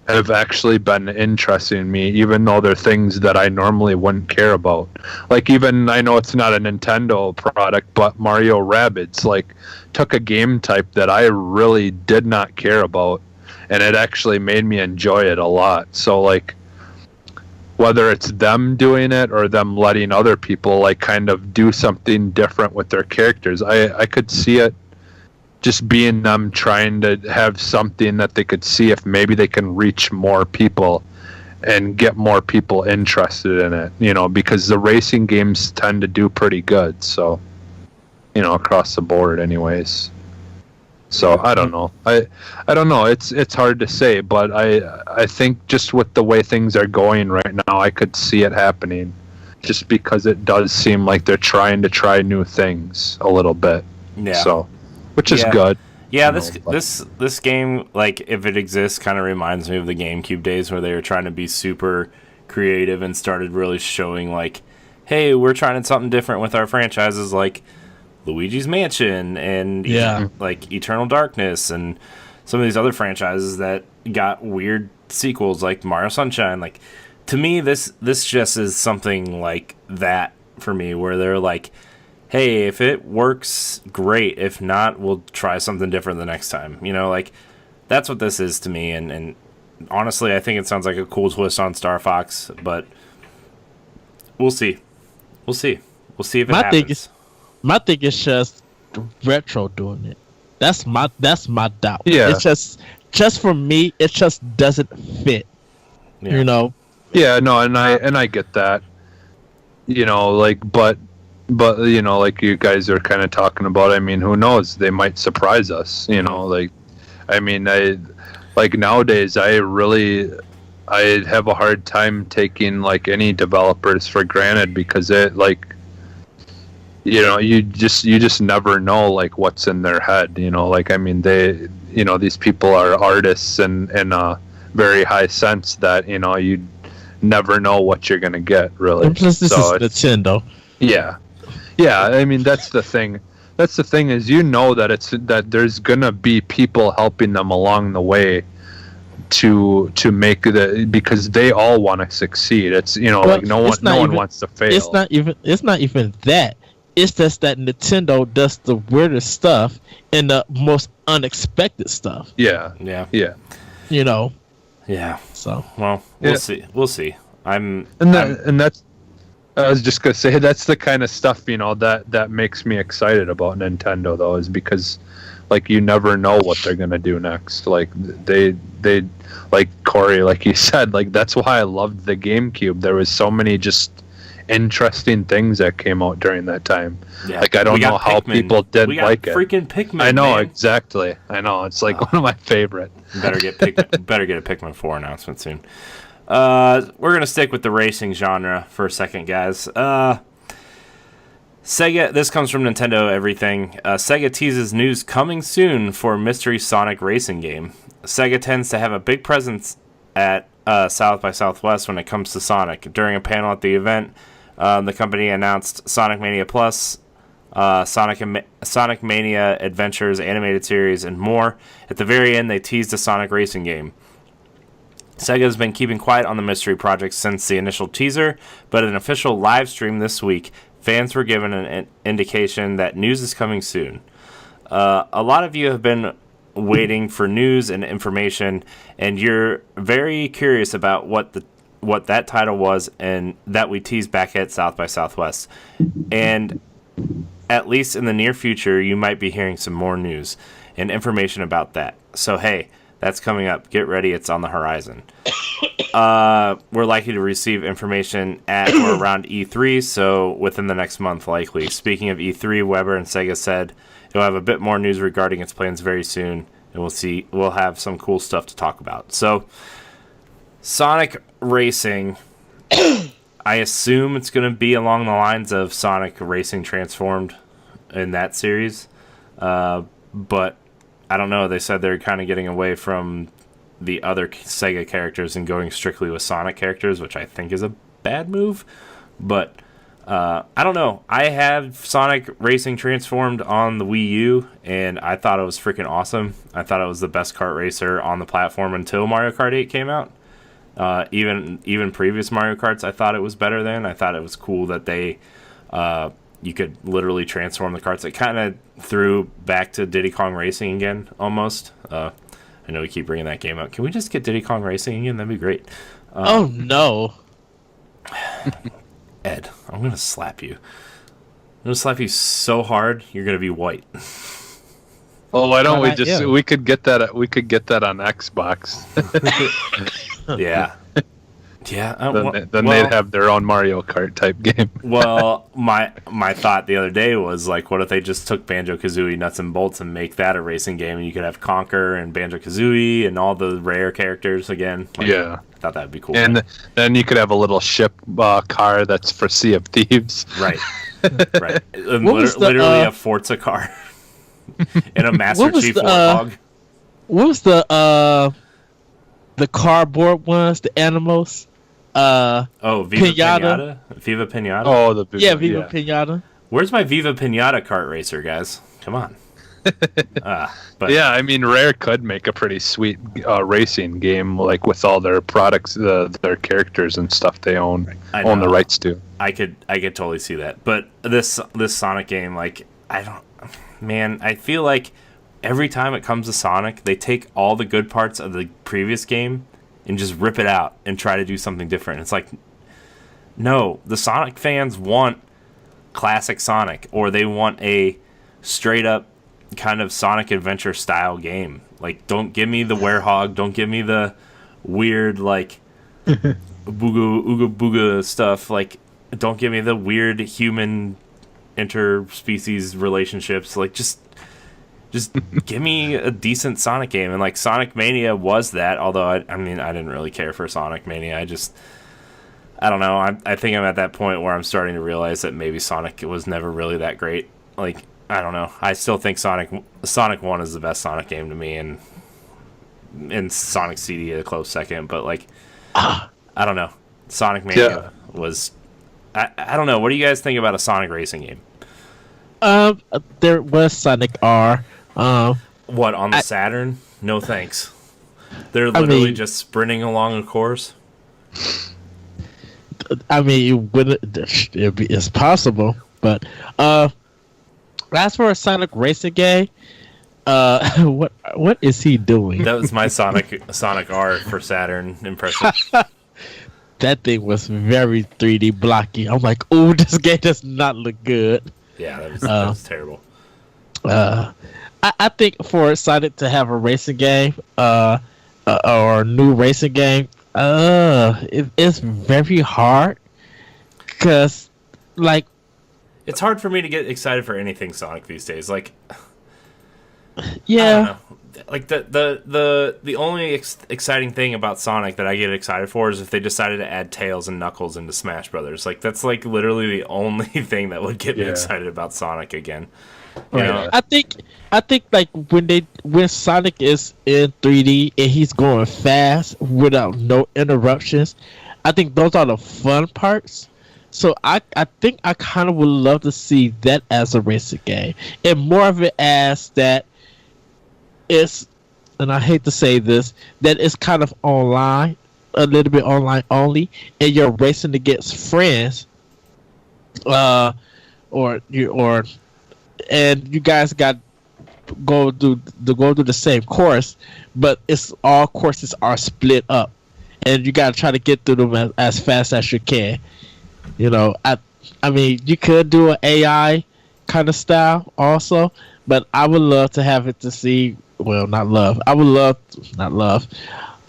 have actually been interesting to me, even though they're things that I normally wouldn't care about. Like, even, I know it's not a Nintendo product, but Mario Rabbids, like, took a game type that I really did not care about, and it actually made me enjoy it a lot. So, like, whether it's them doing it or them letting other people, like, kind of do something different with their characters, I could see it just being them trying to have something that they could see if maybe they can reach more people and get more people interested in it, because the racing games tend to do pretty good. So, across the board anyways. So I don't know. I don't know. It's hard to say, but I think just with the way things are going right now, I could see it happening just because it does seem like they're trying to try new things a little bit.
Yeah.
So, which is good.
Yeah, this game, like, if it exists, kind of reminds me of the GameCube days where they were trying to be super creative and started really showing, like, hey, we're trying something different with our franchises, like Luigi's Mansion and like Eternal Darkness and some of these other franchises that got weird sequels like Mario Sunshine. Like, to me, this just is something like that for me, where they're like, hey, if it works, great. If not, we'll try something different the next time. Like, that's what this is to me. And honestly, I think it sounds like a cool twist on Star Fox, but we'll see. We'll see if it happens.
My thing is just Retro doing it. That's my doubt.
Yeah.
It's just for me, it just doesn't fit.
Yeah. Yeah, no, and I get that. But like you guys are kind of talking about, I mean, who knows? They might surprise us, like, I mean, nowadays, I have a hard time taking, like, any developers for granted because it, like, you just never know, like, what's in their head, like, I mean, these people are artists in a very high sense that, you never know what you're going to get, really.
And plus, this is Nintendo.
Yeah. Yeah, I mean, that's the thing. That's the thing is, that there's gonna be people helping them along the way to make because they all want to succeed. It's like no one wants to fail.
It's not even that. It's just that Nintendo does the weirdest stuff and the most unexpected stuff.
Yeah.
Yeah.
Yeah.
Yeah.
So
well, we'll see.
And that's I was just gonna say that's the kind of stuff that makes me excited about Nintendo though, is because like you never know what they're gonna do next. Like they like Corey, like you said, like that's why I loved the GameCube. There was so many just interesting things that came out during that time.
Yeah.
Like I don't know how
Pikmin.
people didn't like it.
Freaking Pikmin.
I know
man.
exactly. I know it's like one of my favorite.
Better get a Pikmin 4 announcement soon. We're gonna stick with the racing genre for a second, guys. Sega. This comes from Nintendo Everything. Sega teases news coming soon for mystery Sonic racing game. Sega tends to have a big presence at South by Southwest when it comes to Sonic. During a panel at the event, the company announced Sonic Mania Plus, Sonic Mania Adventures animated series, and more. At the very end, they teased a Sonic racing game. Sega has been keeping quiet on the mystery project since the initial teaser, but an official live stream this week, fans were given an indication that news is coming soon. A lot of you have been waiting for news and information, and you're very curious about what that title was and that we teased back at South by Southwest. And at least in the near future, you might be hearing some more news and information about that. So hey, that's coming up. Get ready. It's on the horizon. We're likely to receive information at or around E3, so within the next month, likely. Speaking of E3, Weber and Sega said it'll have a bit more news regarding its plans very soon, and we'll have some cool stuff to talk about. So, Sonic Racing, I assume it's going to be along the lines of Sonic Racing Transformed in that series, but I don't know. They said they're kind of getting away from the other Sega characters and going strictly with Sonic characters, which I think is a bad move. But I don't know. I have Sonic Racing Transformed on the Wii U, and I thought it was freaking awesome. I thought it was the best kart racer on the platform until Mario Kart 8 came out. Even previous Mario Karts, I thought it was better than. I thought it was cool that they you could literally transform the karts. It kind of threw back to Diddy Kong Racing again, almost. I know we keep bringing that game up. Can we just get Diddy Kong Racing again? That'd be great.
Oh, no.
Ed, I'm going to slap you. I'm going to slap you so hard, you're going to be white.
Oh, why don't we just... We could get that on Xbox.
Yeah. Yeah.
Then they'd have their own Mario Kart type game.
Well, my thought the other day was, like, what if they just took Banjo-Kazooie nuts and bolts and make that a racing game, and you could have Conker and Banjo-Kazooie and all the rare characters again? Like,
yeah.
I thought that would be cool.
And then you could have a little ship car that's for Sea of Thieves.
Right. Right. Literally a Forza car. And a Master Chief Warthog.
What was the cardboard ones, the animals?
Viva Pinata? Viva Pinata?
Oh, Viva Pinata.
Where's my Viva Pinata kart racer, guys? Come on.
But yeah, I mean, Rare could make a pretty sweet racing game, like with all their products, their characters and stuff they own the rights to.
I could totally see that. But this Sonic game, like, I feel like every time it comes to Sonic, they take all the good parts of the previous game and just rip it out and try to do something different. It's like, no, the Sonic fans want classic Sonic, or they want a straight up kind of Sonic Adventure style game. Like, don't give me the Werehog, don't give me the weird, like, Ooga Booga stuff. Like, don't give me the weird human interspecies relationships. Like, just give me a decent Sonic game. And like Sonic Mania was that, although I didn't really care for Sonic Mania. I don't know. I think I'm at that point where I'm starting to realize that maybe Sonic was never really that great. Like, I don't know. I still think Sonic 1 is the best Sonic game to me, and Sonic CD a close second. But like, I don't know. Sonic Mania was. I don't know. What do you guys think about a Sonic racing game?
There was Sonic R.
What, on the Saturn? No thanks. They're literally just sprinting along a course.
I mean, it's possible, but as for a Sonic racing game, what is he doing?
That was my Sonic R for Saturn impression.
that thing was very 3D blocky. I'm like, oh, this game does not look good.
Yeah, that was terrible.
I think for Sonic to have a racing game, or a new racing game, it's very hard. Cause, like,
it's hard for me to get excited for anything Sonic these days. Like,
yeah,
I don't know. Like the only exciting thing about Sonic that I get excited for is if they decided to add Tails and Knuckles into Smash Brothers. Like, that's like literally the only thing that would get me excited about Sonic again. You know?
I think like when Sonic is in 3D and he's going fast without no interruptions, I think those are the fun parts. So I think I kind of would love to see that as a racing game, and more of it as that it's, and I hate to say this, that it's kind of online, a little bit online only, and you're racing against friends, and you guys got go through the same course, but it's all courses are split up, and you got to try to get through them as fast as you can. You know, I mean, you could do an AI kind of style also, but I would love to have it to see. Well, not love. I would love, not love.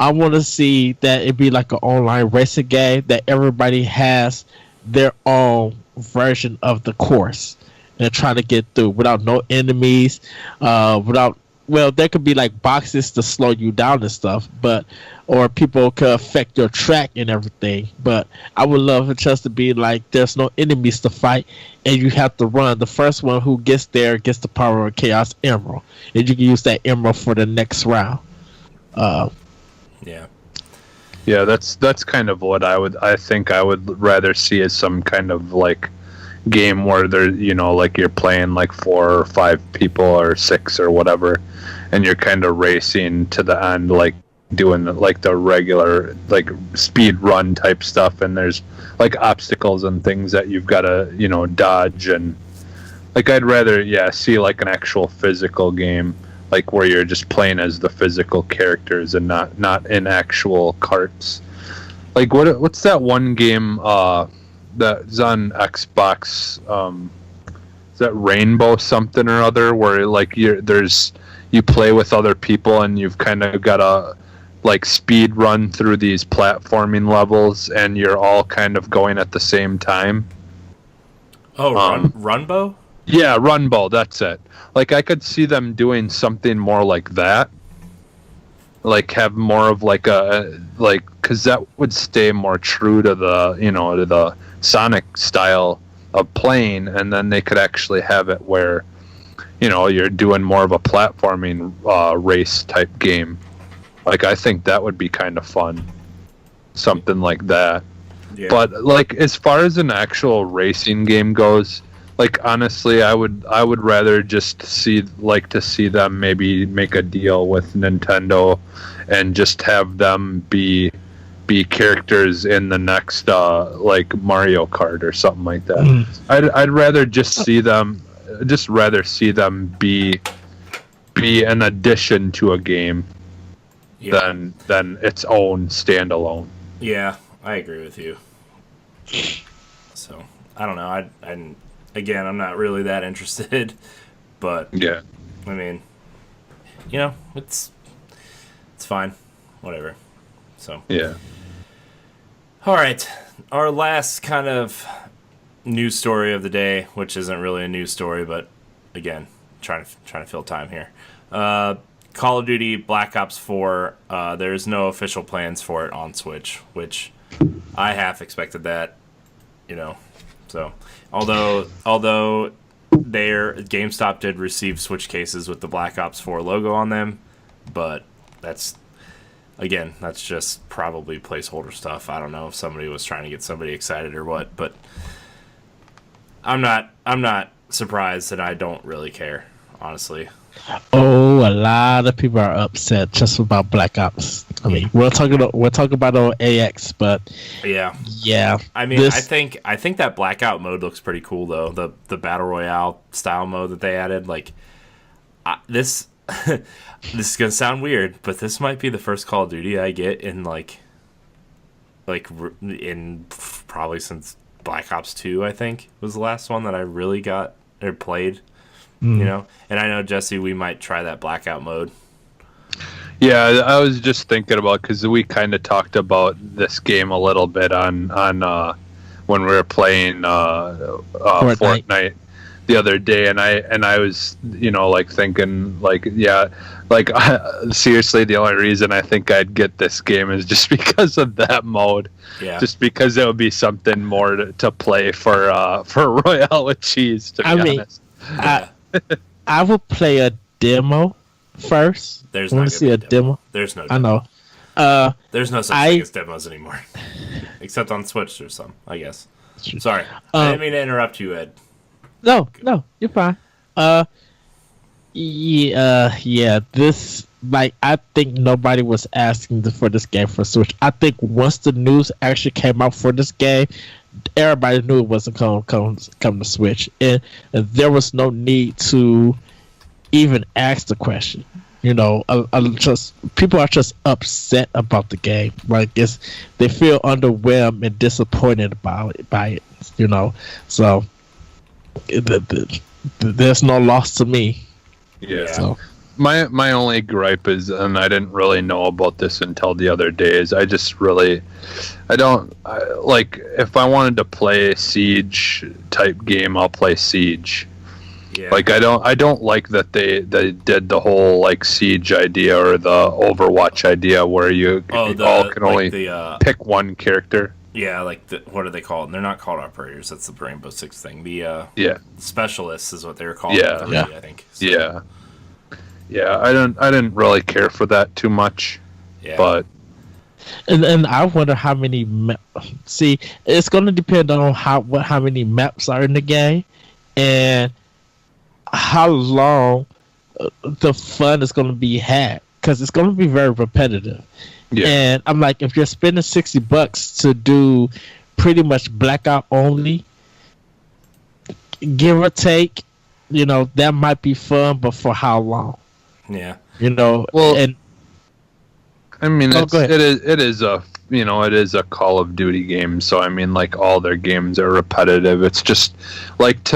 I want to see that it be like an online racing game that everybody has their own version of the course and try to get through without no enemies, without. Well, there could be like boxes to slow you down and stuff, but or people could affect your track and everything. But I would love it just to be like there's no enemies to fight, and you have to run. The first one who gets there gets the power of Chaos Emerald, and you can use that emerald for the next round.
Yeah,
that's kind of what I think I would rather see as some kind of like game where there, you know, like you're playing like 4 or 5 people or 6 or whatever, and you're kind of racing to the end, like doing like the regular like speed run type stuff, and there's like obstacles and things that you've got to, you know, dodge, and like I'd rather see like an actual physical game, like where you're just playing as the physical characters and not in actual carts. Like what's that one game that's on Xbox, is that Rainbow something or other, where like you play with other people and you've kind of got to like speed run through these platforming levels and you're all kind of going at the same time.
Oh, Runbow?
Yeah, Runbow, that's it. Like I could see them doing something more like that. Like have more of like a like, because that would stay more true to the, you know, to the Sonic style of playing, and then they could actually have it where, you know, you're doing more of a platforming race type game. Like I think that would be kind of fun, something like that. Yeah. But like as far as an actual racing game goes, like honestly, I would rather just see them maybe make a deal with Nintendo and just have them be characters in the next like Mario Kart or something like that. I'd rather just see them be an addition to a game than its own standalone.
Yeah, I agree with you. So I don't know. Again, I'm not really that interested, but
yeah,
I mean, you know, it's fine, whatever. So
yeah.
All right, our last kind of news story of the day, which isn't really a news story, but again, trying to fill time here. Call of Duty Black Ops 4. There's no official plans for it on Switch, which I half expected that, you know. So, although their GameStop did receive Switch cases with the Black Ops 4 logo on them, but that's just probably placeholder stuff. I don't know if somebody was trying to get somebody excited or what, but I'm not surprised, and I don't really care, honestly.
Oh, a lot of people are upset just about Black Ops. I mean, we're talking about on AX, but yeah.
I mean, I think that Blackout mode looks pretty cool though. The battle royale style mode that they added, like this. This is gonna sound weird, but this might be the first Call of Duty I get in like like in probably since Black Ops 2, I think was the last one that I really got or played. You know, and I know Jesse, we might try that blackout mode.
Yeah, I was just thinking about because we kind of talked about this game a little bit on when we were playing Fortnite the other day, and I was like thinking like seriously the only reason I think I'd get this game is just because of that mode. Yeah. Just because it would be something more to play for Royale with Cheese. To be honest.
I will play a demo first.
There's not
see a demo.
There's no
demo.
I know. There's no such thing as demos anymore. Except on Switch or some, I guess. Sorry. I didn't mean to interrupt you, Ed.
No, you're fine. This, like, I think nobody was asking for this game for Switch. I think once the news actually came out for this game, everybody knew it wasn't come to Switch, and there was no need to even ask the question. People are just upset about the game. Like they feel underwhelmed and disappointed by it. So there's no loss to me.
Yeah. So. My only gripe is, and I didn't really know about this until the other day, is if I wanted to play a Siege type game, I'll play Siege. Yeah. Like I don't like that they did the whole like Siege idea or the Overwatch idea where you all can only pick one character.
Yeah, like what are they called? They're not called operators. That's the Rainbow Six thing. The specialists is what they were called.
Yeah,
I think. So.
Yeah. Yeah, I didn't really care for that too much, but
and I wonder how many see, it's going to depend on how many maps are in the game and how long the fun is going to be had, because it's going to be very repetitive. Yeah. And I'm like, if you're spending $60 to do pretty much blackout only, give or take, that might be fun, but for how long?
Yeah.
Well,
and
I mean, it is a Call of Duty game, so I mean, like, all their games are repetitive. It's just like,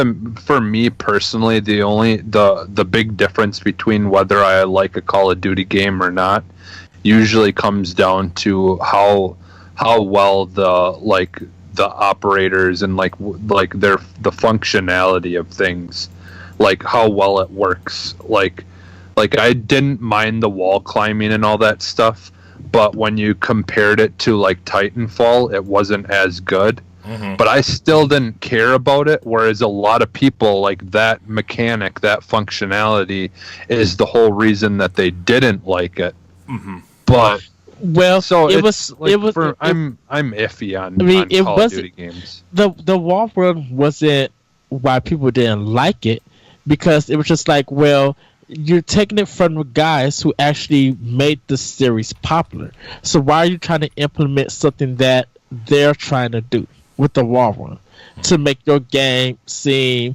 for me personally, the big difference between whether I like a Call of Duty game or not usually comes down to how well the operators and the functionality of things, like how well it works. Like I didn't mind the wall climbing and all that stuff, but when you compared it to like Titanfall, it wasn't as good. Mm-hmm. But I still didn't care about it, whereas a lot of people, like, that mechanic, that functionality is the whole reason that they didn't like it.
Mm-hmm.
But
so I'm
iffy on Call of Duty games.
The wall run wasn't why people didn't like it, because it was just like, well, you're taking it from the guys who actually made the series popular. So why are you trying to implement something that they're trying to do with the wall run to make your game seem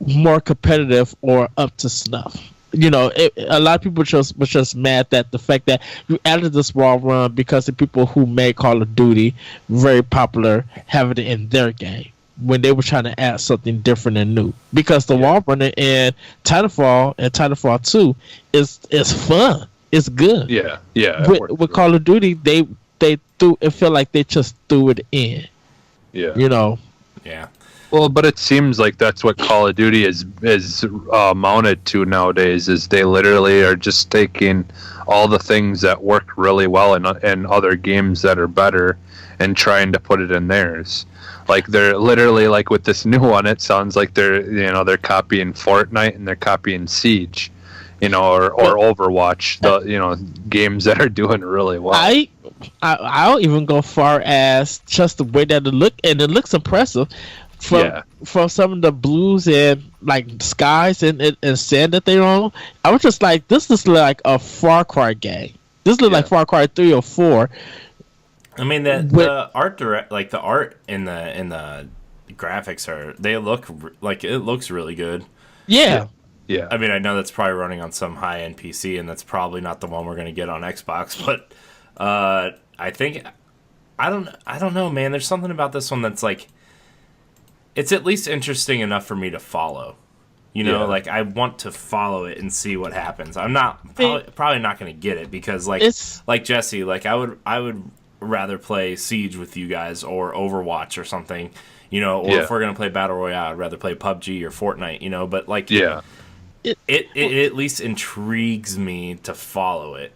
more competitive or up to snuff? A lot of people was just mad that the fact that you added this wall run because the people who made Call of Duty very popular have it in their game, when they were trying to add something different and new. Because the wall runner in Titanfall and Titanfall 2 is fun. It's good.
Yeah.
With Call of Duty, they threw it, feel like they just threw it in.
Yeah.
Yeah.
Well, but it seems like that's what Call of Duty is mounted to nowadays. Is they literally are just taking all the things that work really well in other games that are better and trying to put it in theirs. Like, they're literally, like, with this new one, it sounds like they're copying Fortnite and they're copying Siege, or Overwatch, games that are doing really well.
I'll even go far as just the way that it look, and it looks impressive. From some of the blues and like skies and sand that they're on, I was just like, this is like a Far Cry game. This looks like Far Cry 3 or 4.
I mean, the art the art in the graphics they look like it looks really good.
Yeah.
I mean, I know that's probably running on some high end PC, and that's probably not the one we're going to get on Xbox, but I think I don't know, man. There's something about this one that's like, it's at least interesting enough for me to follow. You know, like I want to follow it and see what happens. I'm not probably not going to get it because like Jesse, like I would rather play Siege with you guys or Overwatch or something, you know, or if we're going to play Battle Royale, I'd rather play PUBG or Fortnite, you know, but like it at least intrigues me to follow it.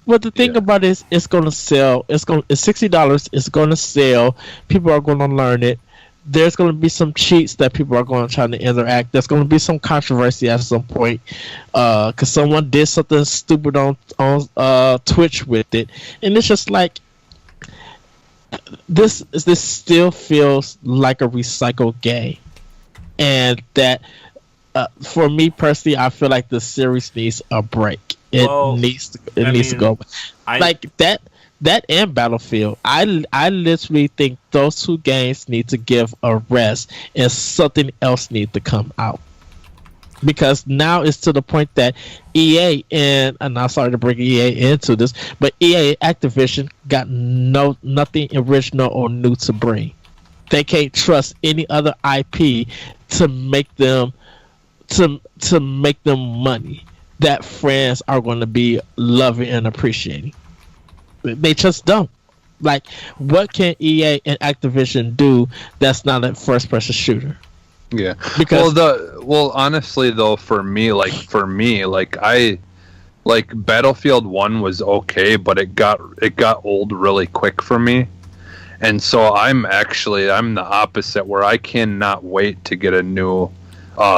Well, the thing about it is, it's going to sell. It's $60. It's going to sell. People are going to learn it. There's going to be some cheats that people are going to try to interact. There's going to be some controversy at some point because someone did something stupid on Twitch with it, and it's just like this still feels like a recycled game, and that for me personally, I feel like the series needs a break. It needs to go like that. That and Battlefield, I literally think those two games need to give a rest and something else needs to come out. Because now it's to the point that EA and I'm sorry to bring EA into this, but EA Activision got nothing original or new to bring. They can't trust any other IP to make them money that fans are going to be loving and appreciating. They just don't. Like, what can EA and Activision do that's not a first-person shooter?
Yeah.
Because
honestly though, for me, Battlefield 1 was okay, but it got old really quick for me. And so I'm the opposite, where I cannot wait to get a new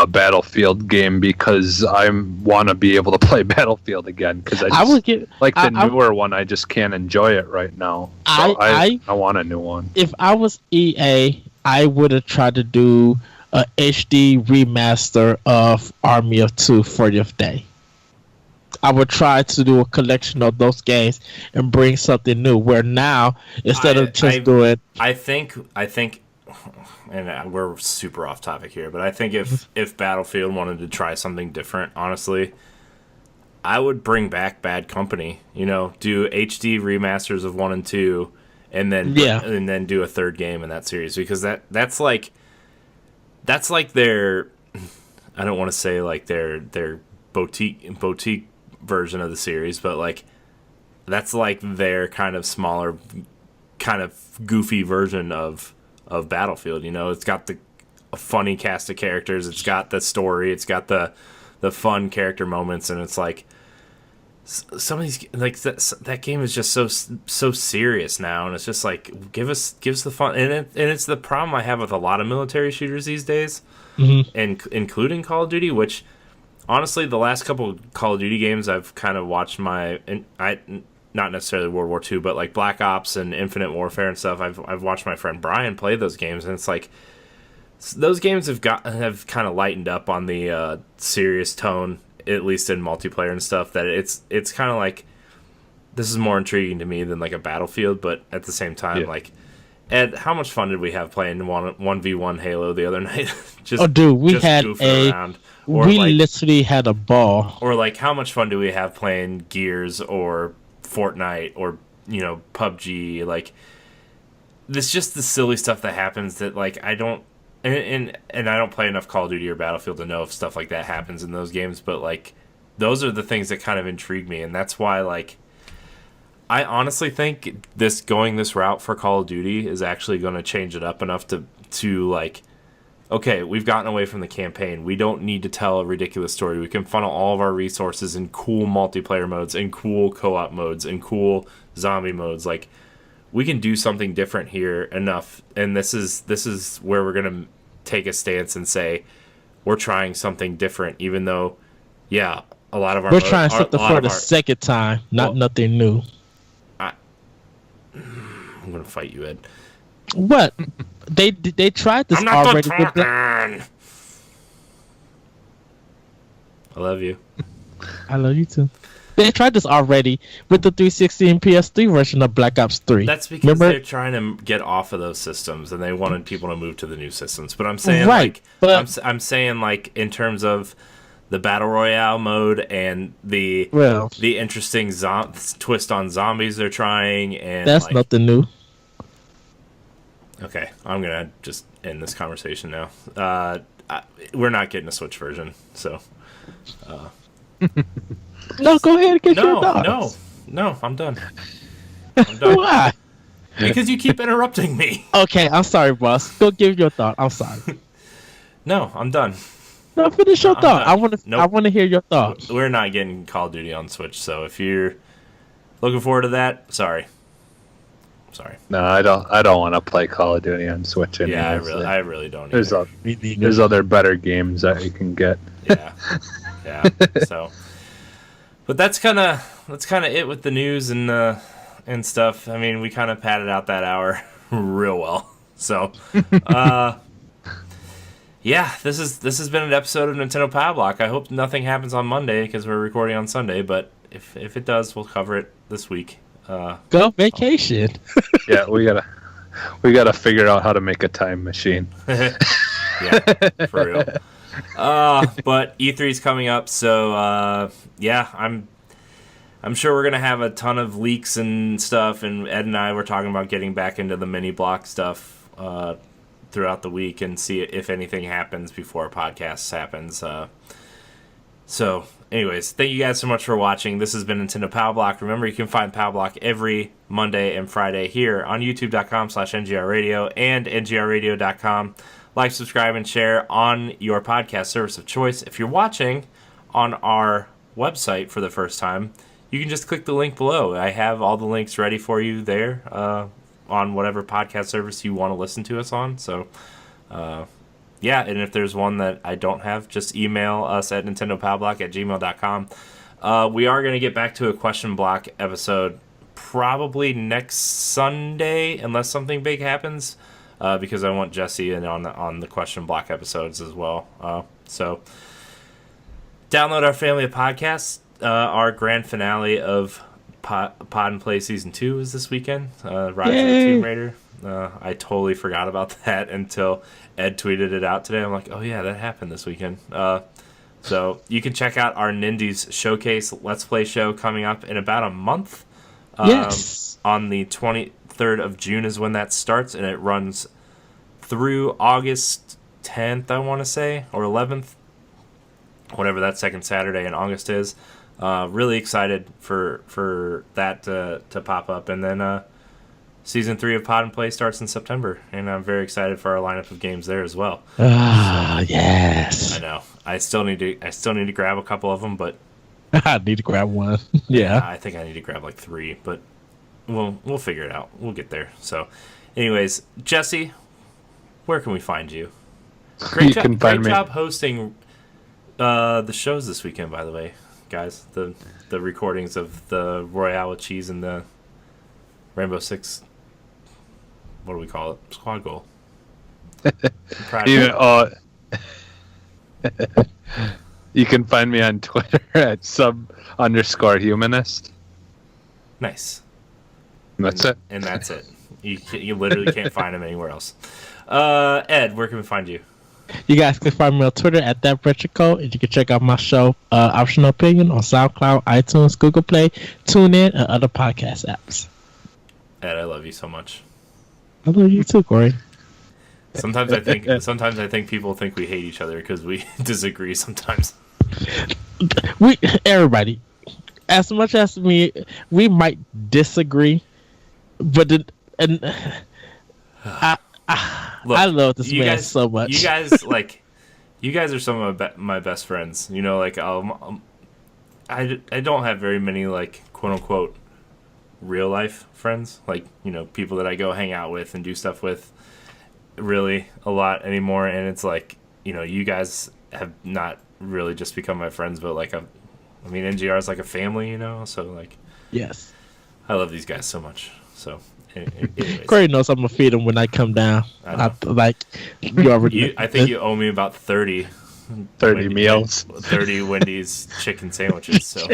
Battlefield game because I want to be able to play Battlefield again, because the newer one, I just can't enjoy it right now. So I want a new one.
If I was EA, I would have tried to do a HD remaster of Army of Two 40th Day. I would try to do a collection of those games and bring something new, where now instead of just doing
I think and we're super off topic here, but I think if Battlefield wanted to try something different, honestly, I would bring back Bad Company. You know, do HD remasters of 1 and 2, and then do a third game in that series, because that's like their, I don't want to say like their boutique version of the series, but like that's like their kind of smaller, kind of goofy version of Battlefield. You know, it's got a funny cast of characters, it's got the story, it's got the fun character moments, and it's like some of these, like that game is just so serious now, and it's just like give us the fun, and it's the problem I have with a lot of military shooters these days, and including Call of Duty, which honestly the last couple of Call of Duty games I've kind of watched not necessarily World War II, but like Black Ops and Infinite Warfare and stuff. I've watched my friend Brian play those games, and it's like those games have kind of lightened up on the serious tone, at least in multiplayer and stuff. That it's kind of like, this is more intriguing to me than like a Battlefield, but at the same time, like, Ed, how much fun did we have playing 1v1 Halo the other night?
We literally had a ball.
Or like, how much fun do we have playing Gears or Fortnite or, you know, PUBG? Like, this just the silly stuff that happens that like I don't, and I don't play enough Call of Duty or Battlefield to know if stuff like that happens in those games, but like those are the things that kind of intrigue me, and that's why like I honestly think going this route for Call of Duty is actually going to change it up enough to like, okay, we've gotten away from the campaign. We don't need to tell a ridiculous story. We can funnel all of our resources in cool multiplayer modes, in cool co-op modes, in cool zombie modes. Like, we can do something different here enough. And this is where we're going to take a stance and say, we're trying something different, even though, yeah, a lot of our...
We're trying something for the second time, nothing new.
I'm going to fight you, Ed.
What? They tried this already.
I love you.
I love you too. They tried this already with the 360 and PS3 version of Black Ops 3.
That's because they're trying to get off of those systems, and they wanted people to move to the new systems. But I'm saying, I'm saying, like, in terms of the battle royale mode and the interesting twist on zombies they're trying, and
that's nothing new.
Okay, I'm gonna just end this conversation now. We're not getting a Switch version, so.
No, go ahead and get your thoughts.
No, I'm done. I'm done.
Why?
Because you keep interrupting me.
Okay, I'm sorry, boss. Go give your thought. I'm sorry.
No, I'm done.
No, finish your thought.
done.
I want to hear your thoughts.
We're not getting Call of Duty on Switch, so if you're looking forward to that, sorry.
No, I don't want to play Call of Duty on Switch anymore.
Yeah, I really don't.
There's other better games that you can get.
Yeah. So, but that's kind of it with the news and stuff. I mean, we kind of padded out that hour real well. So, yeah, this has been an episode of Nintendo Pow Block. I hope nothing happens on Monday because we're recording on Sunday. But if it does, we'll cover it this week.
Go vacation.
Yeah, we gotta figure out how to make a time machine.
Yeah, for real. But E3's coming up, so yeah, I'm sure we're gonna have a ton of leaks and stuff. And Ed and I were talking about getting back into the mini block stuff throughout the week and see if anything happens before podcasts happens. So, anyways, thank you guys so much for watching. This has been Nintendo Pow Block. Remember, you can find Pow Block every Monday and Friday here on youtube.com/NGRradio and NGRradio.com. Like, subscribe, and share on your podcast service of choice. If you're watching on our website for the first time, you can just click the link below. I have all the links ready for you there on whatever podcast service you want to listen to us on. So, yeah, and if there's one that I don't have, just email us at nintendopowblock@gmail.com. We are going to get back to a question block episode probably next Sunday, unless something big happens, because I want Jesse in on the question block episodes as well. So download our family of podcasts. Our grand finale of Pod and Play Season 2 is this weekend. Rise of the Tomb Raider. I totally forgot about that until Ed tweeted it out today. I'm like, oh yeah, that happened this weekend. So you can check out our Nindies Showcase Let's Play show coming up in about a month.
Yes.
On the 23rd of June is when that starts, and it runs through August 10th, I want to say, or 11th, whatever that second Saturday in August is. Really excited for that to pop up. And then Season 3 of Pod and Play starts in September, and I'm very excited for our lineup of games there as well.
Yes.
I know. I still need to grab a couple of them, but
I need to grab one. Yeah.
I think I need to grab like 3, but we'll figure it out. We'll get there. So, anyways, Jesse, where can we find you? Great job hosting the shows this weekend, by the way, guys. The recordings of the Royale with Cheese and the Rainbow Six. What do we call it? Squad goal.
You can find me on Twitter at sub_humanist.
Nice.
That's it.
And that's it. You literally can't find him anywhere else. Ed, where can we find you?
You guys can find me on Twitter at ThatRichardCo, and you can check out my show, Optional Opinion, on SoundCloud, iTunes, Google Play, TuneIn, and other podcast apps.
Ed, I love you so much.
I love you too, Corey.
Sometimes I think people think we hate each other because we disagree sometimes.
Everybody, as much as we might disagree, but I love this man so much.
You guys are some of my best friends. You know, like I don't have very many like quote unquote real life friends, like, you know, people that I go hang out with and do stuff with really a lot anymore. And it's like, you know, you guys have not really just become my friends, but like NGR is like a family, you know. So like,
yes,
I love these guys so much. So anyways.
Corey knows I'm gonna feed him when I come down. I
think you owe me about 30
meals,
30 Wendy's chicken sandwiches. So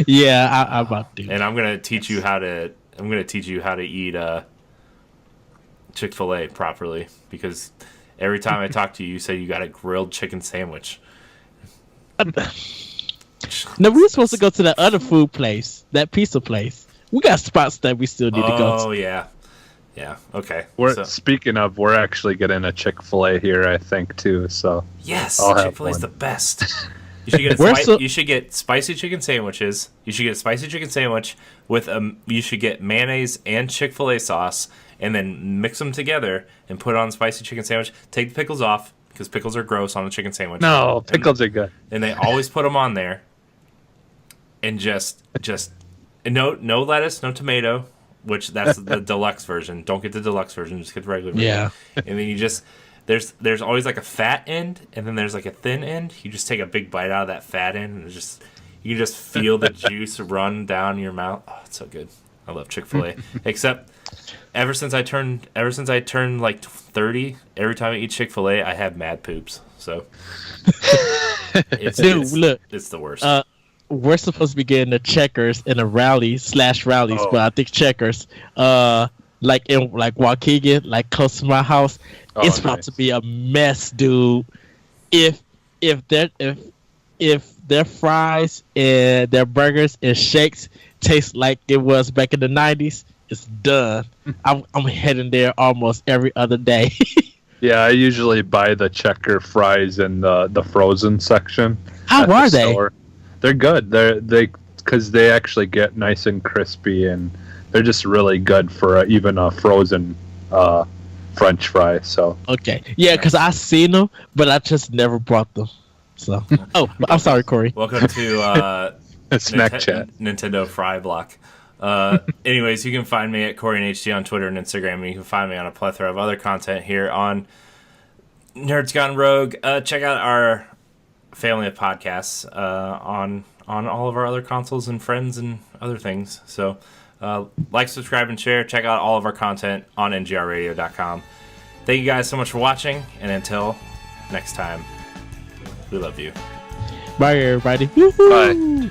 yeah, I'm about to.
And I'm gonna teach you how to eat Chick-fil-A properly, because every time I talk to you, you say you got a grilled chicken sandwich.
No, we were supposed to go to that other food place, that pizza place. We got spots that we still need to go to.
Oh yeah, Yeah. Okay.
Speaking of, we're actually getting a Chick-fil-A here, I think, too. So
yes,
I'll have
Chick-fil-A is
one.
the best. You should get you should get spicy chicken sandwiches. You should get a spicy chicken sandwich with you should get mayonnaise and Chick-fil-A sauce, and then mix them together and put it on a spicy chicken sandwich. Take the pickles off because pickles are gross on a chicken sandwich.
No, pickles are good.
And they always put them on there. And just no lettuce, no tomato. Which that's the deluxe version. Don't get the deluxe version. Just get the regular version.
Yeah.
And then you just there's always like a fat end, and then there's like a thin end. You just take a big bite out of that fat end, and you can just feel the juice run down your mouth. Oh, it's so good. I love Chick-fil-A. Except ever since I turned like 30, every time I eat Chick-fil-A, I have mad poops. So it's the worst.
We're supposed to be getting the Checkers in a rallies, but I think Checkers, like in Waukegan, like close to my house, it's about to be a mess, dude. If their fries and their burgers and shakes taste like it was back in the 90s, it's done. I'm heading there almost every other day.
Yeah, I usually buy the Checker fries in the frozen section.
How are they?
Store. They're good. Because they actually get nice and crispy, and they're just really good for even a frozen French fry. So
okay, yeah, because I seen them, but I just never brought them. So I'm sorry, Corey.
Welcome to
Snack Chat.
Nintendo Fry Block. Anyways, you can find me at Corey and HT on Twitter and Instagram, and you can find me on a plethora of other content here on Nerds Gone Rogue. Check out our family of podcasts on all of our other consoles and friends and other things. So like, subscribe, and share. Check out all of our content on ngrradio.com. Thank you guys so much for watching, and until next time, we love you.
Bye, everybody.
Bye.